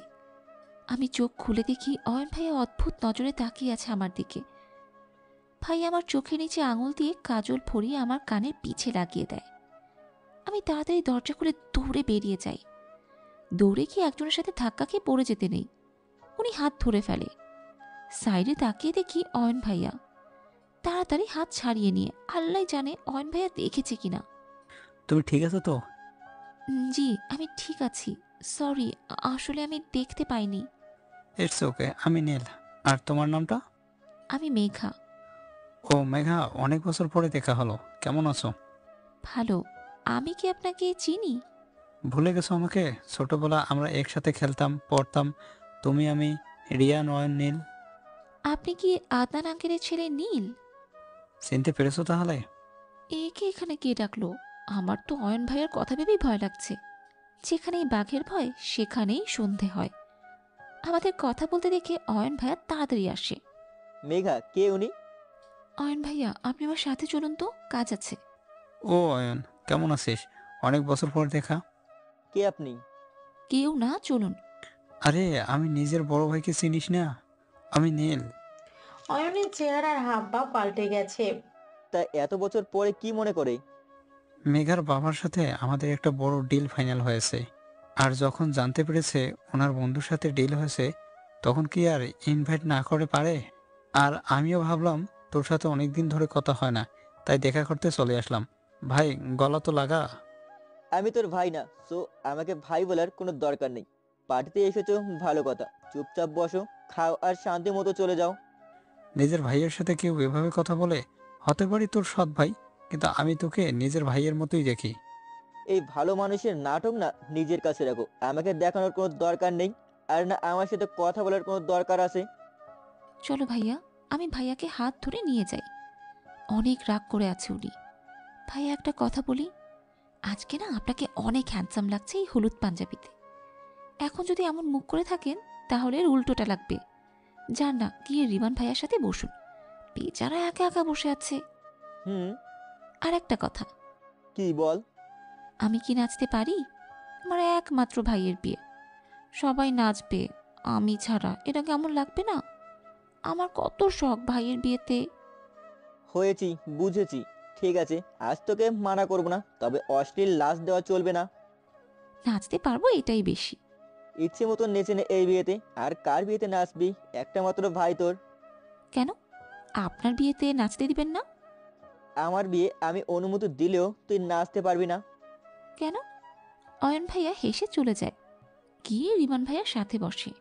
আমি চোখ খুলে দেখি অয়ন ভাইয়া অদ্ভুত নজরে তাকিয়ে আছে আমার দিকে। ভাই আমার চোখের নিচে আঙুল দিয়ে কাজল ভরিয়ে আমার কানের পিছে লাগিয়ে দেয়। আমি তাড়াতাড়ি দরজা খুলে দৌড়ে বেরিয়ে যাই। দৌড়ে গিয়ে একজনের সাথে ধাক্কা খেয়ে পড়ে যেতে নেই, উনি হাত ধরে ফেলে। সাইডে তাকিয়ে দেখি অয়ন ভাইয়া। তাড়াতাড়ি হাত ছাড়িয়ে নিয়ে আল্লাহ জানে অয়ন ভাইয়া দেখেছে কিনা। তুমি ঠিক আছো তো? জি আমি ঠিক আছি, সরি আসলে আমি দেখতে পাইনি। ইটস ওকে, আমি নীল। আর তোমার নামটা? আমি মেঘা। ও মেঘা, অনেক বছর পরে দেখা হলো, কেমন আছো? ভালো। আমি কি আপনাকে চিনি? ভুলে গেছো আমাকে? ছোটবেলা আমরা একসাথে খেলতাম, পড়তাম, তুমি, আমি, রিয়া, নয়ন, নীল। আপনি কি আদনান আঙ্কেলের ছেলে নীল? চিনতে পেরেছো তাহলে? একে এখানে কে ডাকলো? আমার তো অয়ন ভাইয়ের কথা ভেবেই ভয় লাগছে। যেখানেই বাঘের ভয় সেখানেই সন্ধে হয়। আমাদের কথা বলতে দেখে অয়ন ভাইয়া তাড়াতাড়ি আসে। মেঘা, কে উনি? অয়ন ভাইয়া আপনি আমার সাথে চলুন তো, কাজ আছে। ও অয়ন, কেমন আছিস? অনেক বছর পর দেখা। কে আপনি? কেউ না, চলুন। আরে আমি নিজের বড় ভাইকে চিনিস না? আমি নীল। অয়নের চেহারার হাবভাব পাল্টে গেছে। তা এত বছর পরে কি মনে করে? মেঘার বাবার সাথে আমাদের একটা বড় ডিল ফাইনাল হয়েছে, আর যখন জানতে পেরেছে ওনার বন্ধুর সাথে ডিল হয়েছে, তখন কি আর ইনভাইট না করে পারে? আর আমিও ভাবলাম তোর সাথে অনেকদিন ধরে কথা হয় না, তাই দেখা করতে চলে আসলাম। ভাই, গলা তো লাগা। আমি তোর ভাই না, সো আমাকে ভাই বলার কোনো দরকার নেই। পার্টিতে এসেছো ভালো কথা, চুপচাপ বসো, খাও আর শান্তি মতো চলে যাও। নিজের ভাইয়ের সাথে কেউ এভাবে কথা বলে? হতে পারি তোর সৎ ভাই, কিন্তু আমি তোকে নিজের ভাইয়ের মতোই দেখি। এই ভালো মানুষের নাটক না নিজের কাছে রাখো, আমাকে দেখানোর কোনো দরকার নেই। আর না আমার সাথে কথা বলার কোনো দরকার আছে। চলো ভাইয়া, আমি ভাইয়াকে হাত ধরে নিয়ে যাই। অনেক রাগ করে আছে উনি। ভাইয়া একটা কথা বলি, আজকে না আপনাকে অনেক হ্যান্ডসাম লাগছে এই হলুদ পাঞ্জাবিতে। এখন যদি এমন মুখ করে থাকেন তাহলে এর উল্টোটা লাগবে। যান না, গিয়ে রিমান ভাইয়ার সাথে বসুন, বেচারা একা একা বসে আছে। আর একটা কথা। কি বল? আমি কি নাচতে পারি? আমার একমাত্র ভাইয়ের বিয়ে, সবাই নাচবে, আমি ছাড়া। এটা কেমন লাগবে না? আমার কত শখ ভাইয়ের বিয়েতে। হয়েছি, বুঝেছি। ঠিক আছে, আজ তোকে মানা করবো না, তবে অশ্লীল লাশ দেওয়া চলবে না। নাচতে পারবো এটাই বেশি। ইচ্ছে মতো নেচে নে এই বিয়েতে। আর কার বিয়েতে নাচবি? একটা মাত্র ভাই তোর। কেন, আপনার বিয়েতে নাচতে দিবেন না? আমার বিয়ে আমি অনুমতি দিলেও তুই নাচতে পারবি না। কেন? অয়ন ভাইয়া হেসে চলে যায়, গিয়ে রিমান ভাইয়ার সাথে বসে।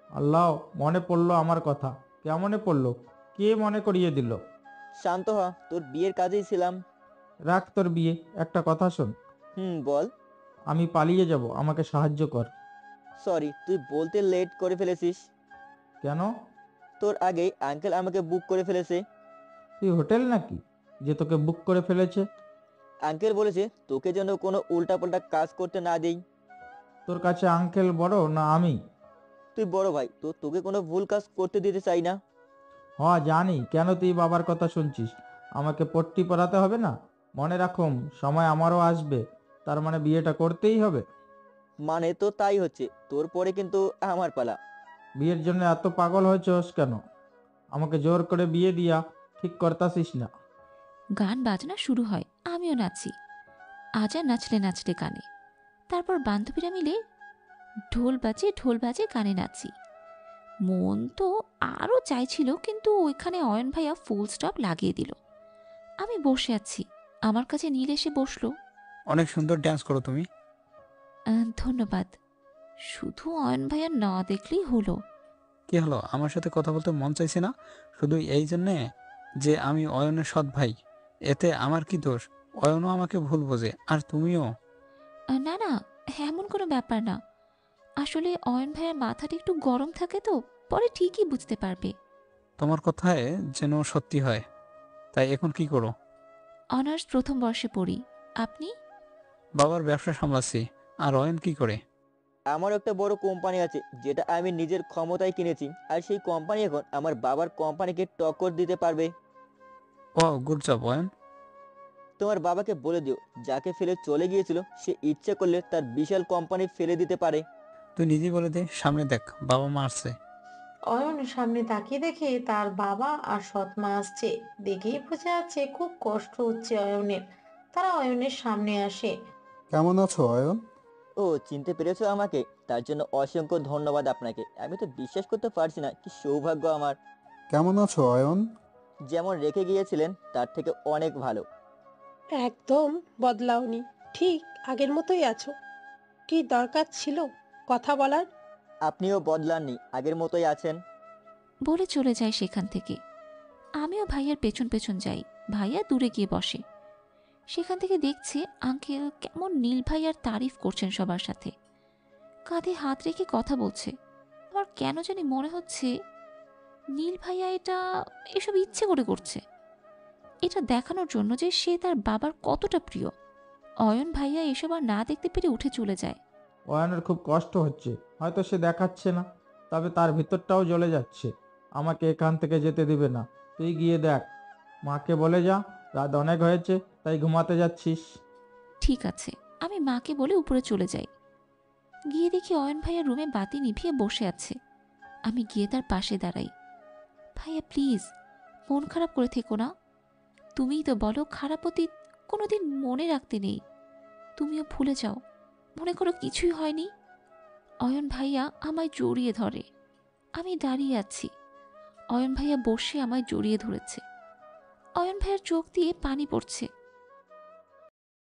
আল্লাহ, মনে পড়লো আমার কথা। কেমনে পড়লো? কে মনে করিয়ে দিল? শান্ত হ, তোর বিয়ের কাজেই ছিলাম। রাখ তোর বিয়ে, একটা কথা শোন। বল। আমি পালিয়ে যাব, আমাকে সাহায্য কর। সরি, তুই বলতে লেট করে ফেলেছিস। কেন? তোর আগেই আঙ্কেল আমাকে বুক করে ফেলেছে। তুই হোটেল নাকি যে তোকে বুক করে ফেলেছে? আঙ্কেল বলেছে তোকে যেন কোনো উল্টাপাল্টা কাজ করতে না দেই। তোর কাছে আঙ্কেল বড় না আমি? তুই বড় ভাই, তো তোকে কোনো ভুল কাজ করতে দিতে চাই না। হ্যাঁ জানি। কেন তুই বাবার কথা শুনছিস? আমাকে পট্টি পরাতে হবে না? মনে রাখুম, সময় আমারও আসবে, তার মানে বিয়েটা করতেই হবে। মানে তো তাই হচ্ছে, তোর পরে কিন্তু আমার পালা। বিয়ের জন্য এত পাগল হয়েছস কেন? আমাকে জোর করে বিয়ে দিয়া ঠিক করতাছিস না? গান বাজনা শুরু হয়, আমিও নাচি। আজা নাচলে নাচলে গানে। তারপর বান্ধবীরা মিলে ঢোল বাজে গানে নাচি। মন তো আরও চাইছিল, কিন্তু ওইখানে অয়ন ভাইয়া ফুল স্টপ লাগিয়ে দিল। আমি বসে আছি, আমার কাছে নীল এসে বসলো। অনেক সুন্দর ড্যান্স করো তুমি। ধন্যবাদ। শুধু অয়ন ভাইয়া না দেখলেই হলো। কি হলো, আমার সাথে কথা বলতে মন চাইছে না? শুধু এই জন্যে যে আমি অয়নের সৎ ভাই? এতে আমার কি দোষ? অয়নও আমাকে ভুল বোঝে, আর তুমিও। না না, এমন কোনো ব্যাপার না। আসলে অয়ন ভাইয়ের মাথাটা একটু গরম থাকে তো, পরে ঠিকই বুঝতে পারবে। তোমার কথায় যেন সত্যি হয়। তাই এখন কি করো? অনার্স প্রথম বর্ষে পড়ি। আপনি? বাবার ব্যবসা সামলাচ্ছি। আর অয়ন কি করে? আমার একটা বড় কোম্পানি আছে, যেটা আমি নিজের ক্ষমতায় কিনেছি, আর সেই কোম্পানি এখন আমার বাবার কোম্পানিকে টক্কর দিতে পারবে। ও গুড জব অয়ন। তোমার বাবাকে বলে দিও, যাকে ফেলে চলে গিয়েছিল সে ইচ্ছে করলে তার বিশাল কোম্পানি ফেলে দিতে পারে। তুই নিজেই বলে দে, সামনে দেখ বাবা মা আসছে। অয়ন সামনে তাকিয়ে দেখে তার বাবা আর সৎ মা আসছে। দেখেই বোঝা যাচ্ছে খুব কষ্ট হচ্ছে অয়নের। তারা অয়নের সামনে আসে। কেমন আছো অয়ন? ও চিনতে পেরেছো আমাকে? তার জন্য অসংখ্য ধন্যবাদ আপনাকে। আমি তো বিশ্বাস করতে পারছি না, কি সৌভাগ্য আমার। কেমন আছো অয়ন? যেমন রেখে গিয়েছিলেন তার থেকে অনেক ভালো। একদম বদলাওনি, ঠিক আগের মতোই আছো। কি দরকার ছিল কথা বলার? আপনিও বদলাননি, আগের মতোই আছেন। বলে চলে যায় সেখান থেকে। আমিও ভাইয়ার পেছন পেছন যাই। ভাইয়া দূরে গিয়ে বসে। সেখান থেকে দেখছি আঙ্কেল কেমন নীল ভাইয়ার তারিফ করছেন সবার সাথে, কাঁধে হাত রেখে কথা বলছে। আমার কেন জানি মনে হচ্ছে নীল ভাইয়া এসব ইচ্ছে করে করছে, এটা দেখানোর জন্য যে সে তার বাবার কতটা প্রিয়। অয়ন ভাইয়া এসব আর না দেখতে পেরে উঠে চলে যায়। অয়নের খুব কষ্ট হচ্ছে, হয়তো সে দেখাচ্ছে না, তবে তার ভিতরটাও জ্বলে যাচ্ছে। আমাকে এখান থেকে যেতে দিবে না। তুই গিয়ে দেখ, মাকে বলে যা রাত অনেক হয়েছে, তাই ঘুমাতে যাচ্ছিস। ঠিক আছে, আমি মাকে বলে উপরে চলে যাই। গিয়ে দেখি অয়ন ভাইয়া রুমে বাতি নিভিয়ে বসে আছে। আমি গিয়ে তার পাশে দাঁড়াই। ভাইয়া প্লিজ মন খারাপ করে থেকো না। তুমিই তো বলো খারাপ অতীত কোনোদিন মনে রাখতে নেই। তুমিও ভুলে যাও, মনে করো কিছুই হয়নি। অয়ন ভাইয়া আমায় জড়িয়ে ধরে। আমি দাঁড়িয়ে আছি, অয়ন ভাইয়া বসে আমায় জড়িয়ে ধরেছে। অয়ন ভাইয়ার চোখ দিয়ে পানি পড়ছে।